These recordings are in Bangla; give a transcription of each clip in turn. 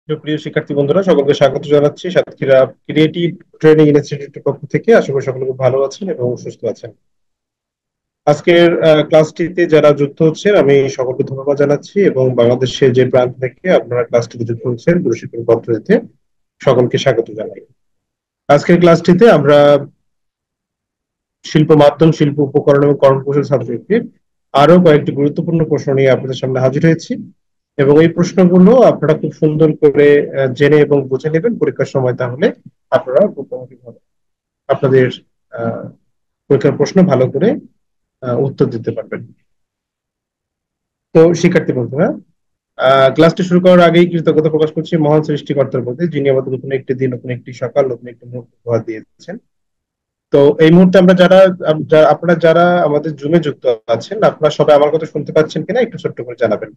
প্রিয় শিক্ষার্থী বন্ধুরা, সকলকে স্বাগত জানাচ্ছি সাতক্ষীরা ক্রিয়েটিভ ট্রেনিং ইনস্টিটিউটের পক্ষ থেকে। আশা করি সকলে খুব ভালো আছেন এবং সুস্থ আছেন। আজকের ক্লাসটিতে যারা যুক্ত হচ্ছেন আমি সকলকে ধন্যবাদ জানাচ্ছি, এবং বাংলাদেশের যে প্রান্ত থেকে আপনারা ক্লাসটিতে যুক্ত হচ্ছেন প্রশিক্ষণ পদ্ধতিতে সকলকে স্বাগত জানাই। আজকের ক্লাসটিতে আমরা শিল্প মাধ্যম, শিল্প উপকরণ এবং কর্মকৌশল সাবজেক্টের আরো কয়েকটি গুরুত্বপূর্ণ প্রশ্ন নিয়ে আপনাদের সামনে হাজির হয়েছি, এবং এই প্রশ্নগুলো আপনারা খুব সুন্দর করে জেনে এবং বুঝে নেবেন পরীক্ষার সময়। তাহলে আপনারা মোটামুটি ভাবে আপনাদের আহ, পরীক্ষার প্রশ্ন ভালো করে উত্তর দিতে পারবেন। তো শিক্ষার্থী বন্ধুরা, ক্লাসটি শুরু করার আগেই কৃতজ্ঞতা প্রকাশ করছি মহান সৃষ্টিকর্তার প্রতি, যিনি আমাদের নতুন একটি দিন, নতুন একটি সকাল, নতুন একটি মুহূর্ত উপহার দিয়েছেন। তো এই মুহূর্তে আমরা আপনারা যারা আমাদের জুমে যুক্ত আছেন, আপনারা সবাই আমার কথা শুনতে পাচ্ছেন কিনা একটু ছোট্ট করে জানাবেন।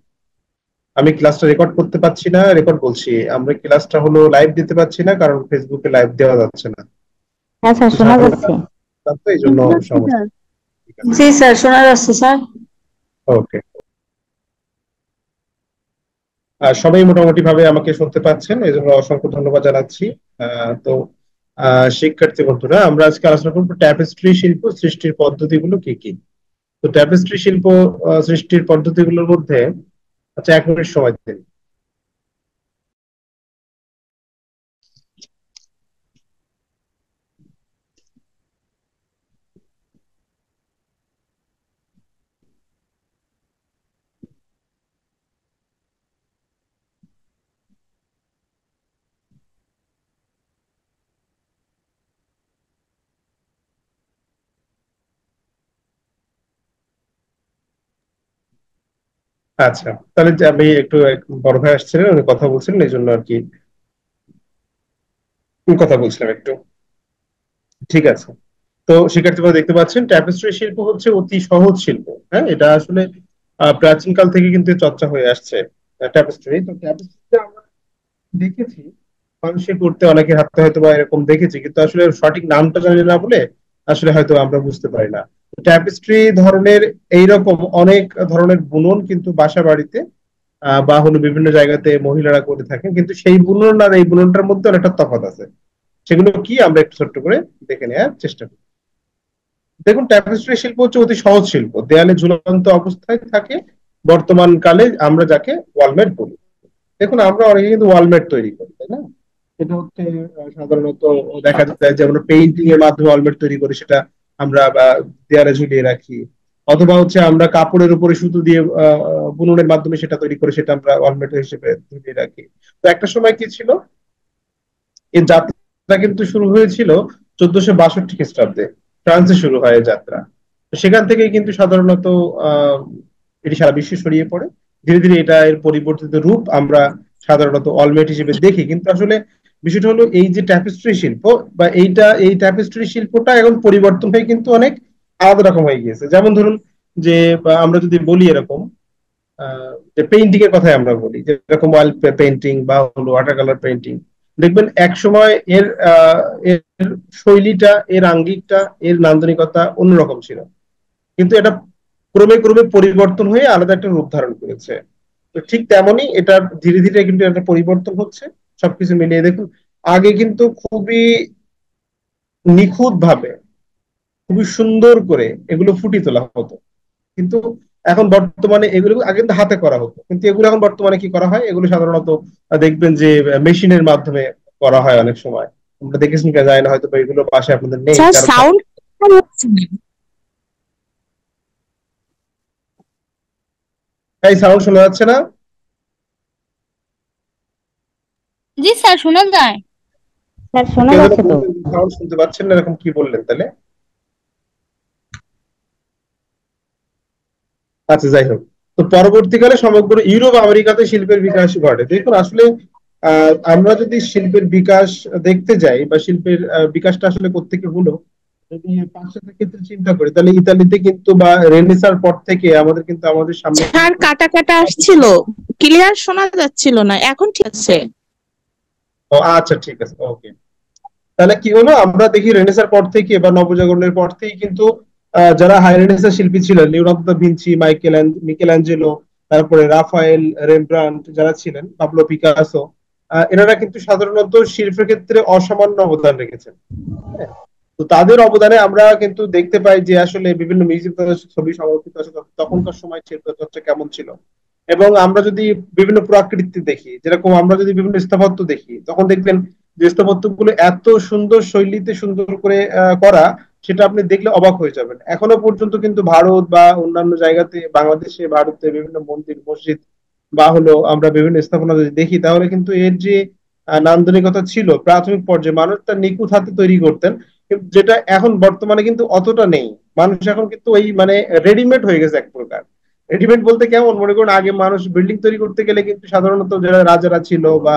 আমি ক্লাসটা রেকর্ড করতে পারছি না, রেকর্ড বলছি, আমরা ক্লাসটা হলো লাইভ দিতে পারছি না, কারণ ফেসবুকে লাইভ দেওয়া যাচ্ছে না। হ্যাঁ স্যার, শোনা যাচ্ছে। তো এই জন্য সমস্যা। ঠিক আছে, জি স্যার, শোনা যাচ্ছে স্যার। ওকে। সবাই মোটামুটি ভাবে আমাকে শুনতে পাচ্ছেন, এই জন্য অসংখ্য ধন্যবাদ জানাচ্ছি। তো শিক্ষার্থী বন্ধুরা, আমরা আজকে আলোচনা করবো ট্যাপেস্ট্রি শিল্প সৃষ্টির পদ্ধতিগুলো কি কি। তো ট্যাপেস্ট্রি শিল্প সৃষ্টির পদ্ধতিগুলোর মধ্যে, আচ্ছা 1 মিনিট সময় দিন। আচ্ছা, তাহলে যে আমি একটু বড় ভাই আসছিলেন, উনি কথা বলছিলেন, এই জন্য আর কি কথা বলছিলাম একটু। ঠিক আছে। তো শিক্ষার্থীরা দেখতে পাচ্ছেন, ট্যাপেস্ট্রি শিল্প হচ্ছে অতি সহজ শিল্প। হ্যাঁ, এটা আসলে প্রাচীনকাল থেকে কিন্তু চর্চা হয়ে আসছে। ট্যাপেস্ট্রি, তো ট্যাপেস্ট্রিটা আমরা দেখেছি মানুষের করতে, অনেকের হাতে হয়তো বা এরকম দেখেছি, কিন্তু আসলে সঠিক নামটা জানি না বলে আসলে হয়তো আমরা বুঝতে পারি না। ট্যাপেস্ট্রি ধরনের এইরকম অনেক ধরনের বুনন কিন্তু বাসা বাড়িতে বা হলো বিভিন্ন জায়গাতে মহিলারা করে থাকেন, কিন্তু সেই বুনন আর এই বুননটার মধ্যে অনেকটা তফাৎ আছে। সেগুলো কি আমরা একটু ছোট্ট করে দেখে নেওয়ার চেষ্টা করি। দেখুন, ট্যাপেস্ট্রি শিল্প হচ্ছে অতি সহজ শিল্প, দেয়ালে ঝুলন্ত অবস্থায় থাকে। বর্তমান কালে আমরা যাকে ওয়ালমেট বলি। দেখুন, আমরা অনেকে কিন্তু ওয়ালমেট তৈরি করি, তাই না? এটা হচ্ছে সাধারণত দেখা যায় যে আমরা পেইন্টিং এর মাধ্যমে ওয়ালমেট তৈরি করি, সেটা আমরা দেয়ালে ঝুলিয়ে রাখি। অথবা হচ্ছে আমরা কাপড়ের উপরে সুতো দিয়ে বুননের মাধ্যমে সেটা তৈরি করে সেটা আমরা ওয়ালমেট হিসেবে ঝুলিয়ে রাখি। তো একটা সময় কি ছিল, এই যাত্রা কিন্তু শুরু হয়েছিল 1462 খ্রিস্টাব্দে। ফ্রান্সে শুরু হয় এই যাত্রা। তো সেখান থেকে কিন্তু সাধারণত আহ এটি সারা বিশ্বে ছড়িয়ে পড়ে। ধীরে ধীরে এটা এর পরিবর্তিত রূপ আমরা সাধারণত অলমেট হিসেবে দেখি, কিন্তু আসলে বিষয়টা হলো এই যে ট্যাপেস্ট্রি শিল্প বা এই ট্যাপেস্ট্রি শিল্পটা এখন পরিবর্তন হয়ে কিন্তু অনেক আলাদা রকম হয়ে গিয়েছে। যেমন ধরুন যে আমরা যদি বলি এরকম যে পেইন্টিং এর কথাই আমরা বলি, যেরকম ওয়াল পেইন্টিং বা হলো ওয়াটার কালার পেইন্টিং, দেখবেন এক সময় এর শৈলীটা, এর আঙ্গিকটা, এর নান্দনিকতা অন্যরকম ছিল, কিন্তু এটা ক্রমে ক্রমে পরিবর্তন হয়ে আলাদা একটা রূপ ধারণ করেছে। তো ঠিক তেমনই এটা ধীরে ধীরে কিন্তু একটা পরিবর্তন হচ্ছে। সবকিছু মিলিয়ে দেখুন, আগে কিন্তু খুবই নিখুঁত ভাবে, খুবই সুন্দর করে এগুলো ফুটিয়ে তোলা হতো, কিন্তু এখন বর্তমানে এগুলো আগে কিন্তু হাতে করা হতো, কিন্তু এগুলো এখন বর্তমানে কি করা হয়, এগুলো সাধারণত দেখবেন যে মেশিনের মাধ্যমে করা হয় অনেক সময়। আমরা দেখেছি কিনা যায় না, হয়তো বা এগুলো পাশে আপনাদের নেই, স্যার কারণ সাউন্ড হচ্ছে না। এই সাউন্ড শোনা যাচ্ছে না। জি স্যার, শোনা যায়। স্যার শোনা কেউ যেন যাচ্ছে তো। বললেন সাউন্ড শুনতে পাচ্ছেন না, এরকম কি বললেন তাহলে? আচ্ছা, যাই হোক। তো পরবর্তীকালে সমগ্র ইউরোপ আমেরিকাতে শিল্পের বিকাশ ঘটে। দেখুন আসলে আমরা যদি শিল্পের বিকাশ দেখতে যাই বা শিল্পের বিকাশটা আসলে কোত্থেকে হলো, যদি পাশ্চাত্যের ক্ষেত্রে চিন্তা করি, তাহলে ইতালিতে কিন্তু বা রেনেসার পর থেকে আমাদের কিন্তু আমাদের সামনে স্যার কিন্তু কাটা কাটা আসছিল, ক্লিয়ার শোনা যাচ্ছিল না, এখন ঠিক আছে। ও আচ্ছা, ঠিক আছে, ওকে। তাহলে কি হলো, আমরা দেখি রেনেসার পর থেকে বা নবজাগরণের পর থেকে কিন্তু যারা হাই রেনেসার শিল্পী ছিলেন, Leonardo da Vinci, Michelangelo, তারপরে রাফায়েল, রেমব্রান্ট যারা ছিলেন, পাবলো পিকাসো, এনারা কিন্তু সাধারণত শিল্পের ক্ষেত্রে অসামান্য অবদান রেখেছেন। হ্যাঁ, তো তাদের অবদানে আমরা কিন্তু দেখতে পাই যে আসলে বিভিন্ন মিউজিক ছবি সংরক্ষিত আছে তখনকার সময় শিল্পচর্চা কেমন ছিল। এবং আমরা যদি বিভিন্ন প্রাকৃতিক দেখি, যেরকম আমরা যদি বিভিন্ন স্থাপত্য দেখি, তখন দেখবেন যে স্থাপত্যগুলো এত সুন্দর শৈলীতে সুন্দর করে করা, সেটা আপনি দেখলে অবাক হয়ে যাবেন। এখনো পর্যন্ত কিন্তু ভারত বা অন্যান্য জায়গাতে, বাংলাদেশে, ভারতে বিভিন্ন মন্দির মসজিদ বা হলো আমরা বিভিন্ন স্থাপনা যদি দেখি, তাহলে কিন্তু এর যে নান্দনিকতা ছিল প্রাথমিক পর্যায়ে, মানুষ তার নিখুঁত হাতে তৈরি করতেন, যেটা এখন বর্তমানে কিন্তু অতটা নেই। মানুষ এখন কিন্তু ওই মানে রেডিমেড হয়ে গেছে এক প্রকার। রেডিমেড বলতে কেমন, মনে করুন আগে মানুষ বিল্ডিং তৈরি করতে গেলে কিন্তু সাধারণত যারা রাজারা ছিল বা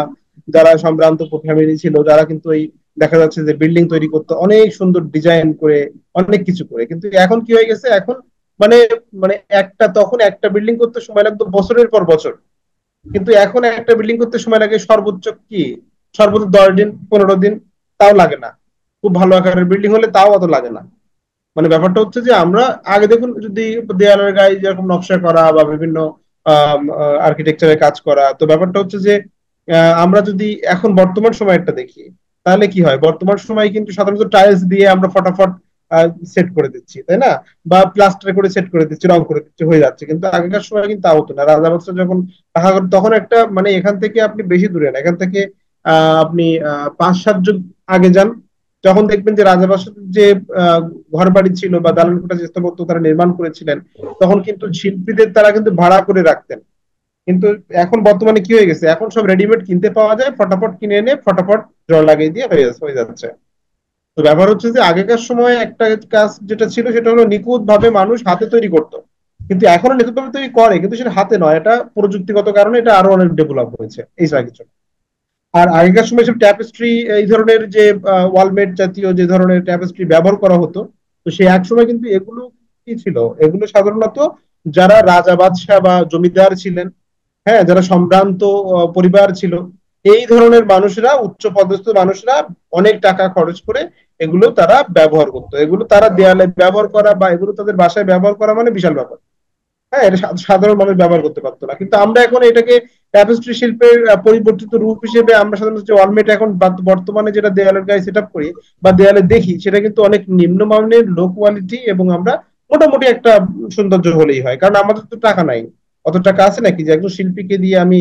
যারা সম্ভ্রান্ত ফ্যামিলি ছিল, যারা কিন্তু এই দেখা যাচ্ছে যে বিল্ডিং তৈরি করতে অনেক সুন্দর ডিজাইন করে, অনেক কিছু করে। কিন্তু এখন কি হয়ে গেছে, এখন মানে মানে তখন একটা বিল্ডিং করতে সময় লাগতো বছরের পর বছর, কিন্তু এখন একটা বিল্ডিং করতে সময় লাগে সর্বোচ্চ কি, সর্বোচ্চ 10 দিন 15 দিন, তাও লাগে না। খুব ভালো আকারের বিল্ডিং হলে তাও অত লাগে না। মানে ব্যাপারটা হচ্ছে যে আমরা আগে দেখুন, যদি দেয়ালের গায়ে যেরকম নকশা করা বা বিভিন্ন আর্কিটেকচারের কাজ করা, তো ব্যাপারটা হচ্ছে যে আমরা যদি এখন বর্তমান সময়টা দেখি, তাহলে কি হয়, বর্তমান সময় কিন্তু সাধারণত টাইলস দিয়ে আমরা ফটাফট সেট করে দিচ্ছি, তাই না? বা প্লাস্টার করে সেট করে দিচ্ছি, রং করে দিচ্ছি, হয়ে যাচ্ছে। কিন্তু আগেকার সময় কিন্তু তা হতো না। রাজা বাদশাহ যখন টাকা করতো, তখন একটা মানে এখান থেকে আপনি বেশি দূরে না, এখান থেকে আপনি 5-7 যুগ আগে যান, যখন দেখবেন যে রাজাবাসার যে ঘর বাড়ি ছিল বা দালান কোঠা যে স্থাপত্য তারা নির্মাণ করেছিলেন, তখন কিন্তু শিল্পীদের তারা কিন্তু ভাড়া করে রাখতেন। কিন্তু এখন বর্তমানে কি হয়ে গেছে, এখন সব রেডিমেড কিনতে পাওয়া যায়, ফটাফট কিনে এনে ফটাফট জল লাগিয়ে দিয়ে হয়ে যাচ্ছে। তো ব্যাপার হচ্ছে যে আগেকার সময় একটা কাজ যেটা ছিল, সেটা হলো নিখুঁত ভাবে মানুষ হাতে তৈরি করতো। কিন্তু এখনো নিখুঁত ভাবে তৈরি করে, কিন্তু সেটা হাতে নয়, এটা প্রযুক্তিগত কারণে এটা আরো অনেক ডেভেলপ হয়েছে এই ছাড়া কিছু না। আর আগেকার সময় সব ট্যাপেস্ট্রি, এই ধরনের যে ওয়ালমেট জাতীয় যে ধরনের ট্যাপেস্ট্রি ব্যবহার করা হতো, তো সে এক সময় কিন্তু এগুলো কি ছিল, এগুলো সাধারণত যারা রাজা বাদশাহ বা জমিদার ছিলেন, হ্যাঁ, যারা সম্ভ্রান্ত পরিবার ছিল, এই ধরনের মানুষরা, উচ্চ পদস্থ মানুষরা অনেক টাকা খরচ করে এগুলো তারা ব্যবহার করতো। এগুলো তারা দেয়ালে ব্যবহার করা বা এগুলো তাদের বাসায় ব্যবহার করা মানে বিশাল ব্যাপার। হ্যাঁ, এটা সাধারণ মানুষ ব্যবহার করতে পারতো না। কিন্তু আমরা এখন এটাকে ট্যাপেস্ট্রি শিল্পের পরিবর্তিত রূপ হিসেবে আমরা সাধারণত যে অলমেট এখন বর্তমানে যেটা দেয়ালের গায়ে সেট আপ করি বা দেয়ালে দেখি, সেটা কিন্তু অনেক নিম্নমানের, লো কোয়ালিটি, এবং আমরা মোটামুটি একটা সৌন্দর্য হলেই হয়, কারণ আমাদের তো টাকা নাই। অত টাকা আছে নাকি যে একজন শিল্পীকে দিয়ে আমি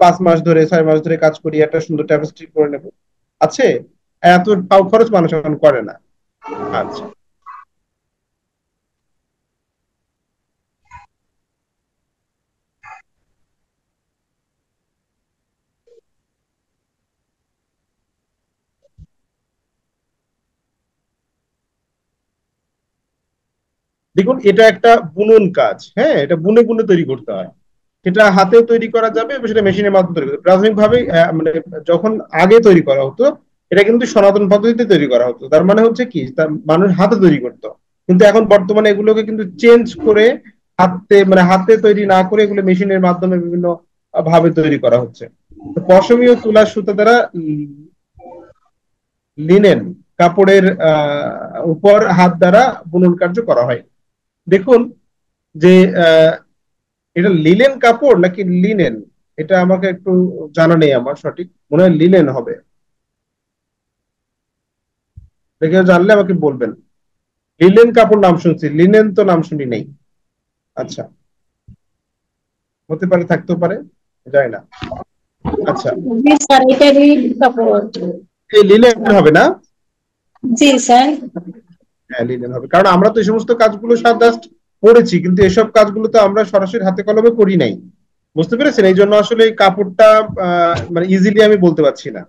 5 মাস ধরে 6 মাস ধরে কাজ করি একটা সুন্দর ট্যাপেস্ট্রি করে নেব? আছে? এত খরচ মানুষ এখন করে না। আচ্ছা, দেখুন এটা একটা বুনন কাজ, হ্যাঁ, এটা বুনে বুনে তৈরি করতে হয়। সেটা হাতেও তৈরি করা যাবে এবং সেটা মেশিনের মাধ্যমে তৈরি করতে, প্রাথমিকভাবে মানে যখন আগে তৈরি করা হতো, এটা কিন্তু সনাতন পদ্ধতিতে তৈরি করা হতো। তার মানে হচ্ছে কি, তার মানুষ হাতে তৈরি করতো। কিন্তু এখন বর্তমানে এগুলোকে কিন্তু চেঞ্জ করে হাতে তৈরি না করে এগুলো মেশিনের মাধ্যমে বিভিন্ন ভাবে তৈরি করা হচ্ছে। তো পশমী ও তুলার সুতা দ্বারা লিনেন কাপড়ের উপর হাত দ্বারা বুনন কার্য করা হয়। দেখুন যে এটা লিলেন কাপড় নাকি লিনেন, এটা আমাকে একটু জানা নেই আমার সঠিক, মনে হয় লিনেন হবে। কেউ জানলে আমাকে বলবেন। লিলেন কাপড় নাম শুনছি, লিনেন তো নাম শুনি নেই। আচ্ছা, হতে পারে, থাকতেও পারে, যায় না। আচ্ছা, জি স্যার, এটারই কাপড়। এই লিলেন হবে না? জি স্যার। হ্যাঁ, লিনেন হবে, কারণ আমরা তো এই সমস্ত কাজগুলো জাস্ট করেছি, কিন্তু এসব কাজগুলো তো আমরা সরাসরি হাতে কলমে করি নাই। বুঝতে পেরেছেন? এই জন্য আসলে এই কাপড়টা মানে ইজিলি আমি বলতে পারছি না।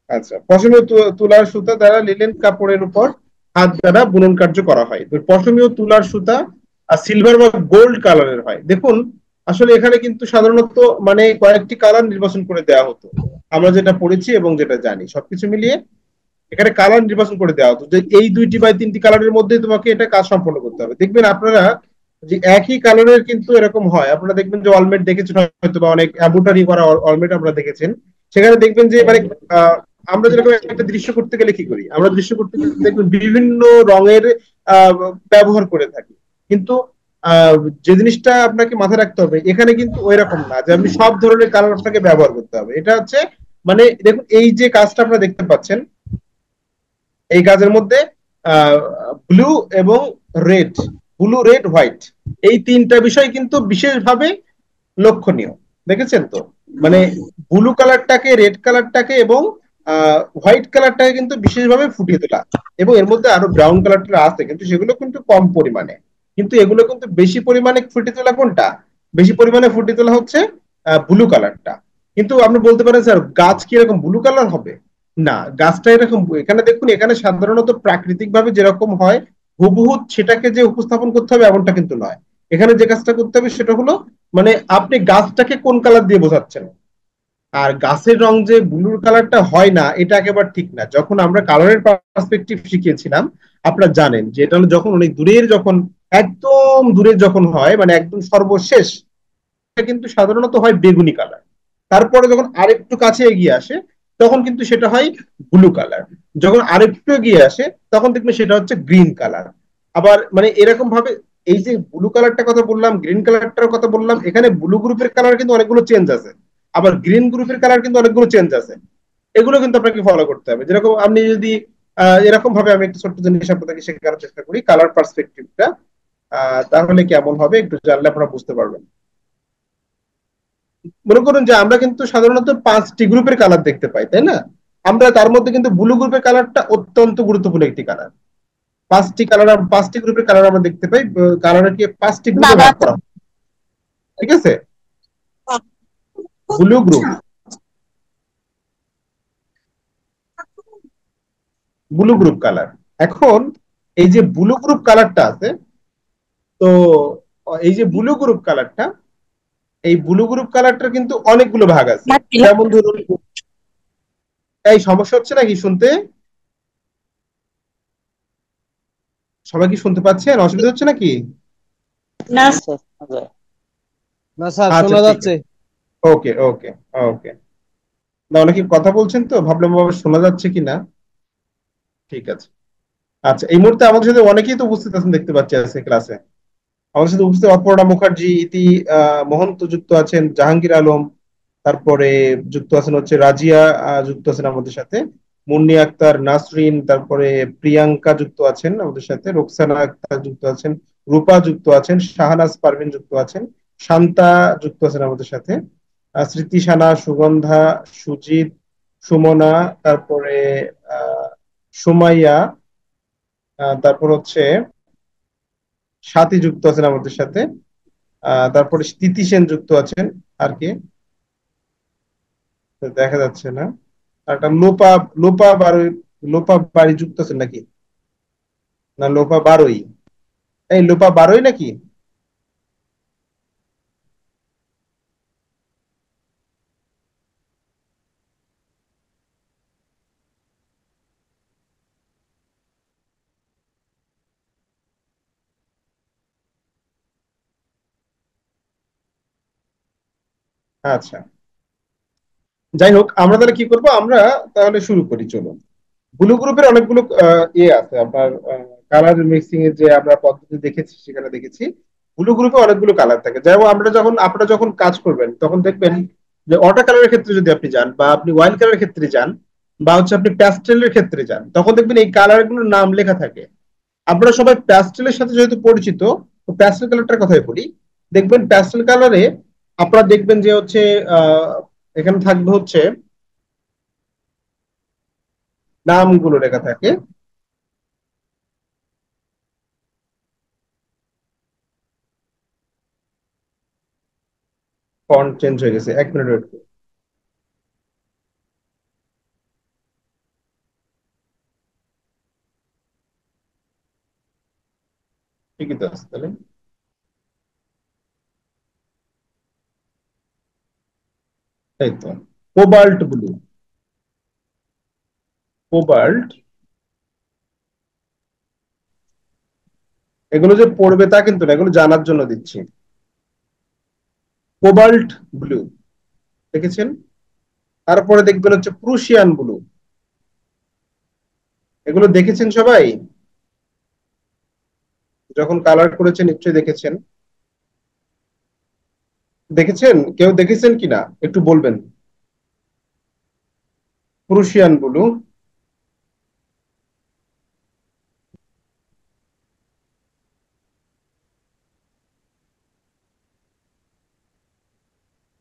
আচ্ছা, পশমী তুলার সুতা দ্বারা লিনেন কাপড়ের উপর হাত দ্বারা বুনন কার্য করা হয়। তো পশমী ও তুলার সুতা সিলভার বা গোল্ড কালারের হয়। দেখুন আসলে এখানে কিন্তু সাধারণত মানে কয়েকটি কালার নির্বাচন করে দেওয়া হতো, আমরা যেটা পড়েছি এবং যেটা জানি সবকিছু মিলিয়ে এখানে কালার নির্বাচন করে দেওয়া হতো যে এই 2টি বা 3টি কালারের মধ্যে তোমাকে এটা কাজ সম্পন্ন করতে হবে। দেখবেন আপনারা যে একই কালারের কিন্তু এরকম হয়, আপনারা দেখবেন যে অলমেট দেখেছেন হয়তো, বা অনেক অ্যাবুটারি করা অলমেট আমরা দেখেছেন। সেখানে দেখবেন যে মানে আমরা যেরকম একটা দৃশ্য করতে গেলে কি করি, আমরা দৃশ্য করতে গেলে দেখবেন বিভিন্ন রঙের আহ, ব্যবহার করে থাকি। কিন্তু আহ, যে জিনিসটা আপনাকে মাথায় রাখতে হবে, এখানে কিন্তু ওই রকম না যে আপনি সব ধরনের কালার আপনাকে ব্যবহার করতে হবে। এটা হচ্ছে মানে দেখুন এই যে কাজটা আপনারা দেখতে পাচ্ছেন, এই কাজের মধ্যে ব্লু এবং রেড, ব্লু রেড হোয়াইট, এই তিনটা বিষয় কিন্তু বিশেষভাবে লক্ষণীয়। দেখেছেন তো? মানে ব্লু কালারটাকে, রেড কালারটাকে এবং হোয়াইট কালারটাকে কিন্তু বিশেষভাবে ফুটিয়ে তোলা, এবং এর মধ্যে আরো ব্রাউন কালারটা আছে কিন্তু সেগুলো কিন্তু কম পরিমাণে। কিন্তু এগুলো কিন্তু বেশি পরিমাণে ফুটিয়ে তোলা কোনটা? বেশি পরিমাণে ফুটিয়ে তোলা হচ্ছে ব্লু কালারটা। কিন্তু আপনি বলতে পারেন স্যার গাছ কি এরকম ব্লু কালার হবে? না, গাছটা এরকম, এখানে দেখুন এখানে সাধারণত প্রাকৃতিক ভাবে যেরকম হয় হুবহু সেটাকে যে উপস্থাপন করতে হবে এমনটা কিন্তু নয়। এখানে যে কাজটা করতে হবে সেটা হলো, মানে আপনি গাছটাকে কোন কালার দিয়ে বোঝাচ্ছেন। আর গাছের রং যে ব্লুর কালারটা হয় না এটা একেবারে ঠিক না। যখন আমরা কালারের পার্সপেক্টিভ শিখিয়েছিলাম আপনারা জানেন যে এটা হলো যখন অনেক দূরের, যখন একদম দূরে যখন হয়, মানে একদম সর্বশেষ, এটা কিন্তু সাধারণত হয় বেগুনি কালার। তারপরে যখন আরেকটু কাছে এগিয়ে আসে তখন কিন্তু সেটা হয় ব্লু কালার। যখন আরেকটু এগিয়ে আসে তখন দেখবেন সেটা হচ্ছে গ্রিন কালার। আবার মানে এরকম ভাবে এই যে ব্লু কালারটার কথা বললাম, গ্রিন কালারটার কথা বললাম, এখানে ব্লু গ্রুপের কালার কিন্তু অনেকগুলো চেঞ্জ আছে, আবার গ্রিন গ্রুপের কালার কিন্তু অনেকগুলো চেঞ্জ আছে। এগুলো কিন্তু আপনাকে ফলো করতে হবে। যেরকম আপনি যদি এরকম ভাবে, আমি একটা ছোট্ট জিনিস আপনাকে শেখানোর চেষ্টা করি কালার পার্সপেক্টিভটা, তাহলে কেমন হবে একটু জানলে আপনারা বুঝতে পারবেন। মনে করুন যে আমরা কিন্তু সাধারণত 5টি গ্রুপের কালার দেখতে পাই, তাই না? আমরা তার মধ্যে কিন্তু ব্লু গ্রুপের কালারটা অত্যন্ত গুরুত্বপূর্ণ একটি কালার। 5টি গ্রুপের কালার আমরা দেখতে পাই, কালারকে 5টি গ্রুপে বাবা ভাগ করা হয়। ঠিক আছে? Blue group, blue group colour. এখন এই যে ব্লু গ্রুপ কালারটা আছে, তো এই যে ব্লু গ্রুপ কালারটা, এই ব্লু গ্রুপ কালারটার কিন্তু অনেকগুলো ভাগ আছে। যেমন ধরুন, এই সমস্যা হচ্ছে নাকি শুনতে? সবাই কি শুনতে পাচ্ছেন? অসুবিধা হচ্ছে নাকি? না না স্যার, শোনা যায়। না স্যার, আচ্ছা শোনা ঠিক যাচ্ছে। আছে। ওকে ওকে ওকে। না অনেকে কথা বলছেন তো ভাবলাম বাবা শোনা যাচ্ছে কিনা। ঠিক আছে। আচ্ছা, এই মুহূর্তে আমাদের সাথে অনেকেই তো উপস্থিত আছেন দেখতে পাচ্ছি আজকে ক্লাসে। আমাদের সাথে উপস্থিত অপর্ণা মুখার্জি, ইতি মহন্ত যুক্ত আছেন, জাহাঙ্গীর আলম, তারপরে যুক্ত আছেন হচ্ছে রাজিয়া, যুক্ত আছেন আমাদের সাথে, মুন্নি আক্তার, নাসরিন, তারপরে প্রিয়াঙ্কা যুক্ত আছেন আমাদের সাথে, রোকসানা আক্তার যুক্ত আছেন, রূপা যুক্ত আছেন, শাহনাজ পারভিন যুক্ত আছেন, শান্তা যুক্ত আছেন আমাদের সাথে, স্মৃতি, সানা, সুগন্ধা, সুজিত, সুমনা, তারপরে আহ সুমাইয়া, তারপর হচ্ছে সাথী যুক্ত আছেন আমাদের সাথে, তারপরে স্থিতি সেন যুক্ত আছেন। আর কে? দেখা যাচ্ছে না। আর একটা লোপা, লোপা বারোই, লোপা বাড়ি যুক্ত আছেন নাকি? না লোপা বারোই, এই লোপা বারোই নাকি? আচ্ছা, যাই হোক, আমরা তাহলে কি করব, আমরা তাহলে শুরু করি চলুন। ব্লু গ্রুপের অনেকগুলো ইয়ে আছে আপনার, কালার মিক্সিং এর যে আমরা পদ্ধতি দেখেছি সেখানে দেখেছি ব্লু গ্রুপে অনেকগুলো কালার থাকে। যেমন আমরা যখন, আপনারা যখন কাজ করবেন তখন দেখবেন যে ওয়াটার কালারের ক্ষেত্রে যদি আপনি যান, বা আপনি ওয়াইন কালারের ক্ষেত্রে যান, বা হচ্ছে আপনি প্যাস্টেলের ক্ষেত্রে যান, তখন দেখবেন এই কালার গুলোর নাম লেখা থাকে। আপনারা সবাই প্যাস্টেলের সাথে যেহেতু পরিচিত, তো প্যাস্টেল কালারটার কথাই বলি। দেখবেন প্যাস্টেল কালারে আপনারা দেখবেন যে হচ্ছে আহ এখানে থাকবে হচ্ছে নামগুলো লেখা থাকে। ফন্ট চেঞ্জ হয়ে গেছে, 1 মিনিট ওয়েট। ঠিকই তো আছে তাহলে। এই তো, কোবাল্ট ব্লু, কোবাল্ট, এগুলো যে পড়বে তা কিন্তু না, এগুলো জানার জন্য দিচ্ছি। কোবাল্ট ব্লু দেখেছেন? তারপরে দেখবেন হচ্ছে প্রুশিয়ান ব্লু, এগুলো দেখেছেন সবাই? যখন কালার করেছেন নিশ্চয়ই দেখেছেন। দেখেছেন? কেউ দেখেছেন কিনা একটু বলবেন। Prussian blue,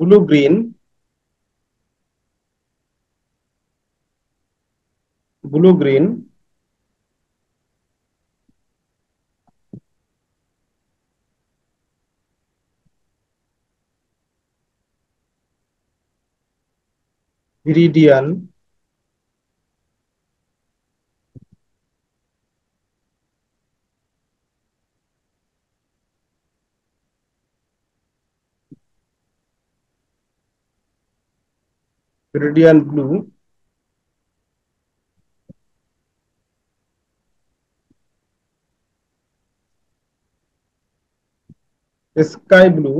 blue green, blue green, viridian, viridian blue, sky blue,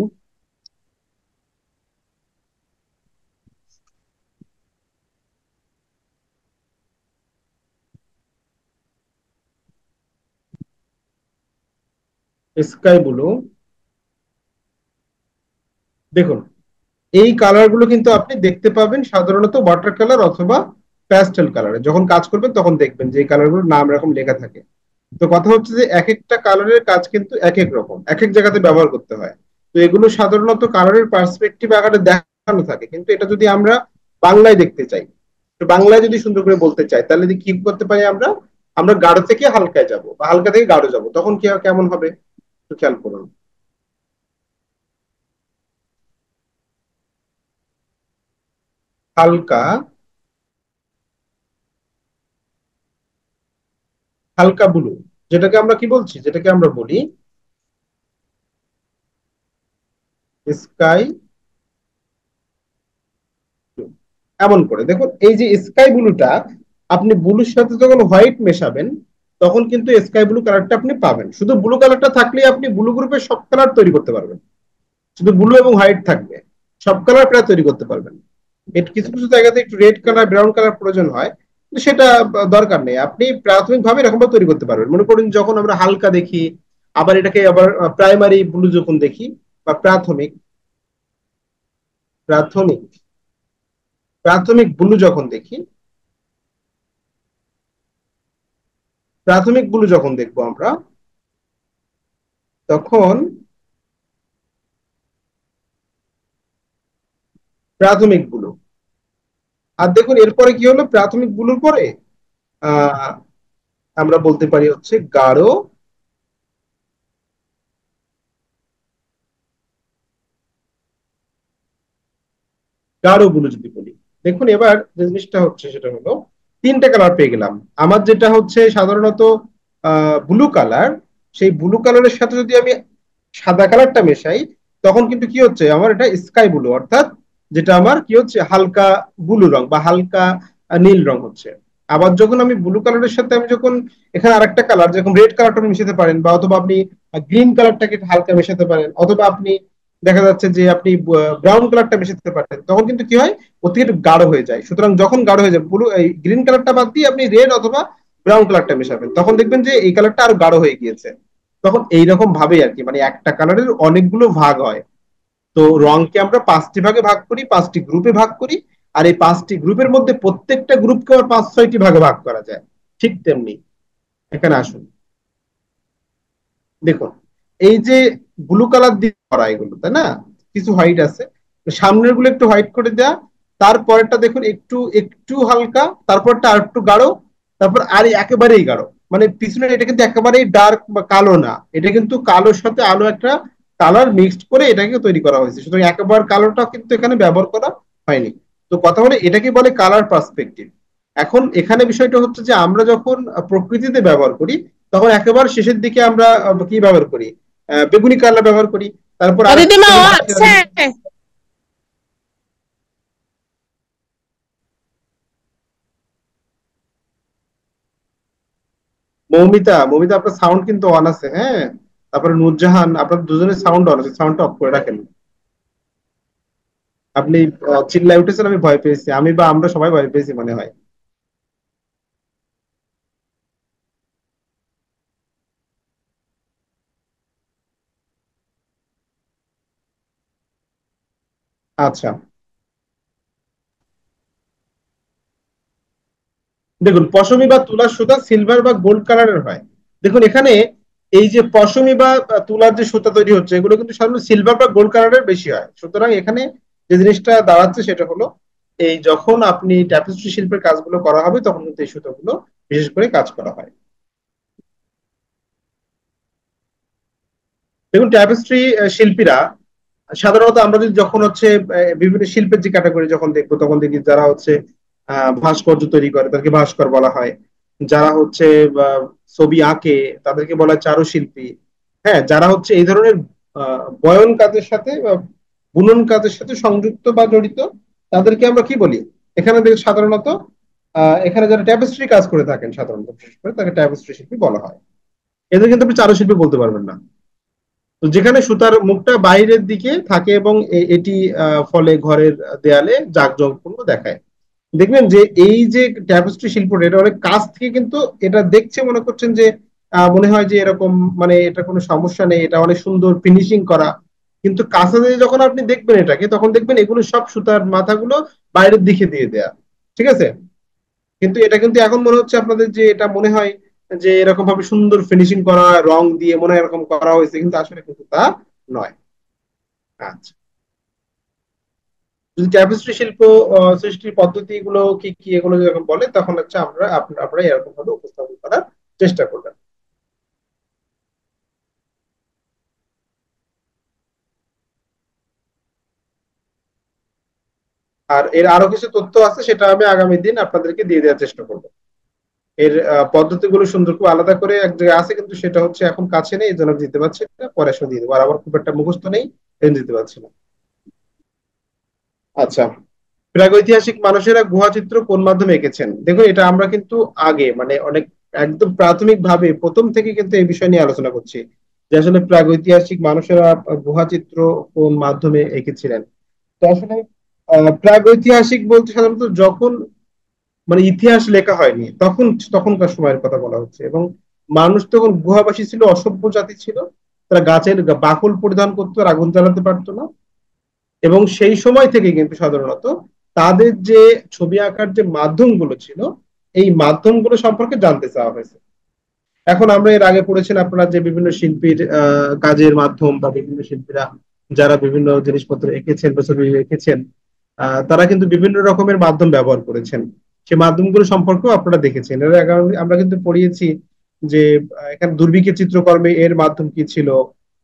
sky blue. দেখুন, এই কালার গুলো কিন্তু আপনি দেখতে পাবেন সাধারণত ওয়াটার কালার অথবা প্যাস্টেল কালারে। যখন কাজ করবেন তখন দেখবেন যে এই কালার গুলোর নাম এরকম লেখা থাকে। তো কথা হচ্ছে যে এক একটা কালারের কাজ কিন্তু এক এক রকম, এক এক জায়গাতে ব্যবহার করতে হয়। তো এগুলো সাধারণত কালারের পার্সপেক্টিভ আকারে দেখানো থাকে, কিন্তু এটা যদি আমরা বাংলায় দেখতে চাই, তো বাংলায় যদি সুন্দর করে বলতে চাই, তাহলে কি করতে পারি আমরা? আমরা গাঢ় থেকে হালকায় যাব বা হালকা থেকে গাঢ় যাব, তখন কি কেমন হবে একটু খেয়াল করুন। হালকা, হালকা ব্লু, যেটাকে আমরা কি বলছি, যেটাকে আমরা বলি স্কাই ব্লু। এমন করে দেখুন, এই যে স্কাই ব্লুটা, আপনি ব্লুর সাথে যখন হোয়াইট মেশাবেন তখন কিন্তু স্কাই ব্লু কালারটা আপনি পাবেন। শুধু ব্লু কালারটা থাকলে আপনি ব্লু গ্রুপের সব কালার তৈরি করতে পারবেন। শুধু ব্লু এবং হোয়াইট থাকবে, সব কালার প্রায় তৈরি করতে পারবেন। এটা কিছু কিছু জায়গাতে একটু রেড কালার, ব্রাউন কালার প্রয়োজন হয়, কিন্তু সেটা দরকার নেই। আপনি প্রাথমিকভাবে এরকম তৈরি করতে পারবেন। মনে করুন যখন আমরা হালকা দেখি, আবার এটাকে আবার প্রাইমারি ব্লু যখন দেখি, বা প্রাথমিক, প্রাথমিক প্রাথমিক ব্লু যখন দেখি, প্রাথমিক ব্লু যখন দেখবো আমরা, তখন প্রাথমিক ব্লু। আর দেখুন এরপরে কি হলো, প্রাথমিক ব্লুর পরে আহ আমরা বলতে পারি হচ্ছে গাঢ়, গাঢ় ব্লু যদি বলি। দেখুন এবার যে জিনিসটা হচ্ছে সেটা হলো, তিনটা কালার পেয়ে গেলাম। আমার যেটা হচ্ছে সাধারণত ব্লু কালার, সেই ব্লু কালারের সাথে যদি আমি সাদা কালারটা মেশাই, তখন কিন্তু কি হচ্ছে, আমার এটা স্কাই ব্লু, অর্থাৎ যেটা আমার কি হচ্ছে, হালকা ব্লু রং বা হালকা নীল রং হচ্ছে। আবার যখন আমি ব্লু কালারের সাথে আমি যখন এখানে আরেকটা কালার যেরকম রেড কালারটা মিশাতে পারেন, বা অথবা আপনি গ্রিন কালারটাকে হালকা মেশাতে পারেন, অথবা আপনি দেখা যাচ্ছে যে আপনি ব্রাউন কালারটা মেশাতে পারেন, তখন কিন্তু কি হয়, অতি একটু গাঢ় হয়ে যায়। সুতরাং যখন গাঢ় হয়ে যায়, ব্লু এই গ্রিন কালারটা বাদ দিয়ে আপনি রেড অথবা ব্রাউন কালারটা মেশাবেন, তখন দেখবেন যে এই কালারটা আরো গাঢ় হয়ে গিয়েছে। তখন এইরকম ভাবেই আর কি, মানে একটা কালারের অনেকগুলো ভাগ হয়। তো রংকে আমরা পাঁচটি ভাগে ভাগ করি, পাঁচটি গ্রুপে ভাগ করি। আর এই পাঁচটি গ্রুপের মধ্যে প্রত্যেকটা গ্রুপকে আবার পাঁচ ছয়টি ভাগে ভাগ করা যায়। ঠিক তেমনি এখানে আসুন, দেখুন এই যে ব্লু কালার দিয়ে করা এগুলো, তাই না? কিছু হোয়াইট আছে, তো সামনের গুলো একটু হোয়াইট করে দেয়া, তারপরেরটা দেখুন একটু একটু হালকা, তারপরটা আর একটু গাঢ়, তারপর আর একেবারেই গাঢ়। মানে পিছনের এটা কিন্তু একেবারেই ডার্ক বা কালো না, এটা কিন্তু কালোর সাথে আলো একটা কালার মিক্সড করে এটাকে তৈরি করা হয়েছে। সুতরাং একেবারে কালোটা কিন্তু এখানে ব্যবহার করা হয়নি। তো কথা হলো এটাকে বলে কালার পার্সপেক্টিভ। এখন এখানে বিষয়টা হচ্ছে যে আমরা যখন প্রকৃতিতে ব্যবহার করি, তখন একেবারে শেষের দিকে আমরা কি ব্যবহার করি, বেগুনি কালার ব্যবহার করি। তারপর ও আরেকটু দিদিমা ও যখন আছে। মৌমিতা, মৌমিতা আপনার সাউন্ড কিন্তু অন আছে, হ্যাঁ। তারপরে নূরজাহান, আপনার দুজনের সাউন্ড অন আছে, সাউন্ডটা অফ করে রাখেন। আপনি চিল্লায় উঠেছেন, আমি ভয় পেয়েছি, আমি বা আমরা সবাই ভয় পেয়েছি মনে হয়। আচ্ছা, দেখুন পশমি বা তুলার সুতা সিলভার বা গোল্ড কালারের হয়। দেখুন এখানে এই যে পশমি বা তুলার যে সুতা তৈরি হচ্ছে এগুলো কিন্তু সাধারণত সিলভার বা গোল্ড কালারের বেশি হয়। সুতরাং এখানে যে জিনিসটা দাঁড়াচ্ছে সেটা হলো এই যখন আপনি ট্যাপেস্ট্রি শিল্পের কাজগুলো করা হবে তখন কিন্তু এই সুতাগুলো বিশেষ করে কাজ করা হয়। দেখুন ট্যাপেস্ট্রি শিল্পীরা সাধারণত আমরা যদি যখন হচ্ছে বিভিন্ন শিল্পের যে ক্যাটাগরি যখন দেখবো তখন দেখি যারা হচ্ছে ভাস্কর্য তৈরি করে তাদেরকে ভাস্কর বলা হয়। যারা হচ্ছে ছবি আঁকে তাদেরকে বলা হয় চারুশিল্পী। হ্যাঁ, যারা হচ্ছে এই ধরনের বয়ন কাজের সাথে বা বুনন কাজের সাথে সংযুক্ত বা জড়িত তাদেরকে আমরা কি বলি? এখানে সাধারণত এখানে যারা ট্যাপেস্ট্রি কাজ করে থাকেন সাধারণত বিশেষ করে তাকে ট্যাপেস্ট্রি শিল্পী বলা হয়। এদের কিন্তু আপনি চারুশিল্পী বলতে পারবেন না। তো যেখানে সুতার মুখটা বাইরের দিকে থাকে এবং এটি ফলে ঘরের দেয়ালে জাঁকজমকপূর্ণ দেখায়। দেখবেন যে এই যে ট্যাপেস্ট্রি শিল্পটা এটা অনেক কাছ থেকে কিন্তু এটা দেখছে মনে করছেন যে মনে হয় যে এরকম মানে এটা কোনো সমস্যা নেই, এটা অনেক সুন্দর ফিনিশিং করা। কিন্তু কাছে দিয়ে যখন আপনি দেখবেন এটাকে তখন দেখবেন এগুলো সব সুতার মাথাগুলো বাইরের দিকে দিয়ে দেয়া। ঠিক আছে? কিন্তু এটা কিন্তু এখন মনে হচ্ছে আপনাদের যে এটা মনে হয় যে এরকম ভাবে সুন্দর ফিনিশিং করা রং দিয়ে মনে হয় এরকম করা হয়েছে, কিন্তু আসলে কিন্তু তা নয়। আচ্ছা, যদি ট্যাপেস্ট্রি শিল্প সৃষ্টির পদ্ধতি গুলো কি কি এগুলো যখন বলে তখন হচ্ছে আপনারা এরকম ভাবে উপস্থাপন করার চেষ্টা করবেন। আর এর আরো কিছু তথ্য আছে সেটা আমি আগামী দিন আপনাদেরকে দিয়ে দেওয়ার চেষ্টা করবো। এর পদ্ধতিগুলো সুন্দর খুব আলাদা করে এক জায়গায় আছে কিন্তু সেটা হচ্ছে এখন কাছে নেই, এই জন্য আমি দিতে পারছি না, পরে এসে দিয়ে দেবো। আর আমার খুব একটা মুখস্থ নেই, এই জন্য দিতে পারছি না। আচ্ছা, প্রাগৈতিহাসিক মানুষেরা গুহা চিত্র কোন মাধ্যমে এঁকেছেন? দেখুন এটা আমরা কিন্তু আগে মানে অনেক একদম প্রাথমিক ভাবে প্রথম থেকে কিন্তু এই বিষয় নিয়ে আলোচনা করছি যে আসলে প্রাগৈতিহাসিক মানুষেরা গুহা চিত্র কোন মাধ্যমে এঁকেছিলেন। তো আসলে প্রাগৈতিহাসিক বলতে সাধারণত যখন মানে ইতিহাস লেখা হয়নি তখন তখনকার সময়ের কথা বলা হচ্ছে। এবং মানুষ তখন গুহাবাসী ছিল, অসভ্য জাতি ছিল। তারা গাছের বাকল পরিধান করতো আর আগুন জ্বালাতে পারতো না। এবং সেই সময় থেকে কিন্তু সাধারণত তাদের যে ছবি আঁকার যে মাধ্যমগুলো ছিল এই মাধ্যমগুলো সম্পর্কে জানতে চাওয়া হয়েছে। এখন আমরা এর আগে পড়েছেন আপনারা যে বিভিন্ন শিল্পীর কাজের মাধ্যম বা বিভিন্ন শিল্পীরা যারা বিভিন্ন জিনিসপত্র এঁকেছেন বা ছবি এঁকেছেন তারা কিন্তু বিভিন্ন রকমের মাধ্যম ব্যবহার করেছেন। সেই মাধ্যমগুলো সম্পর্কেও আপনারা দেখেছেন। এর আগে আমরা কিন্তু পড়িয়েছি যে এখানে দুর্ভিক্ষের চিত্রকর্মে এর মাধ্যম কি ছিল।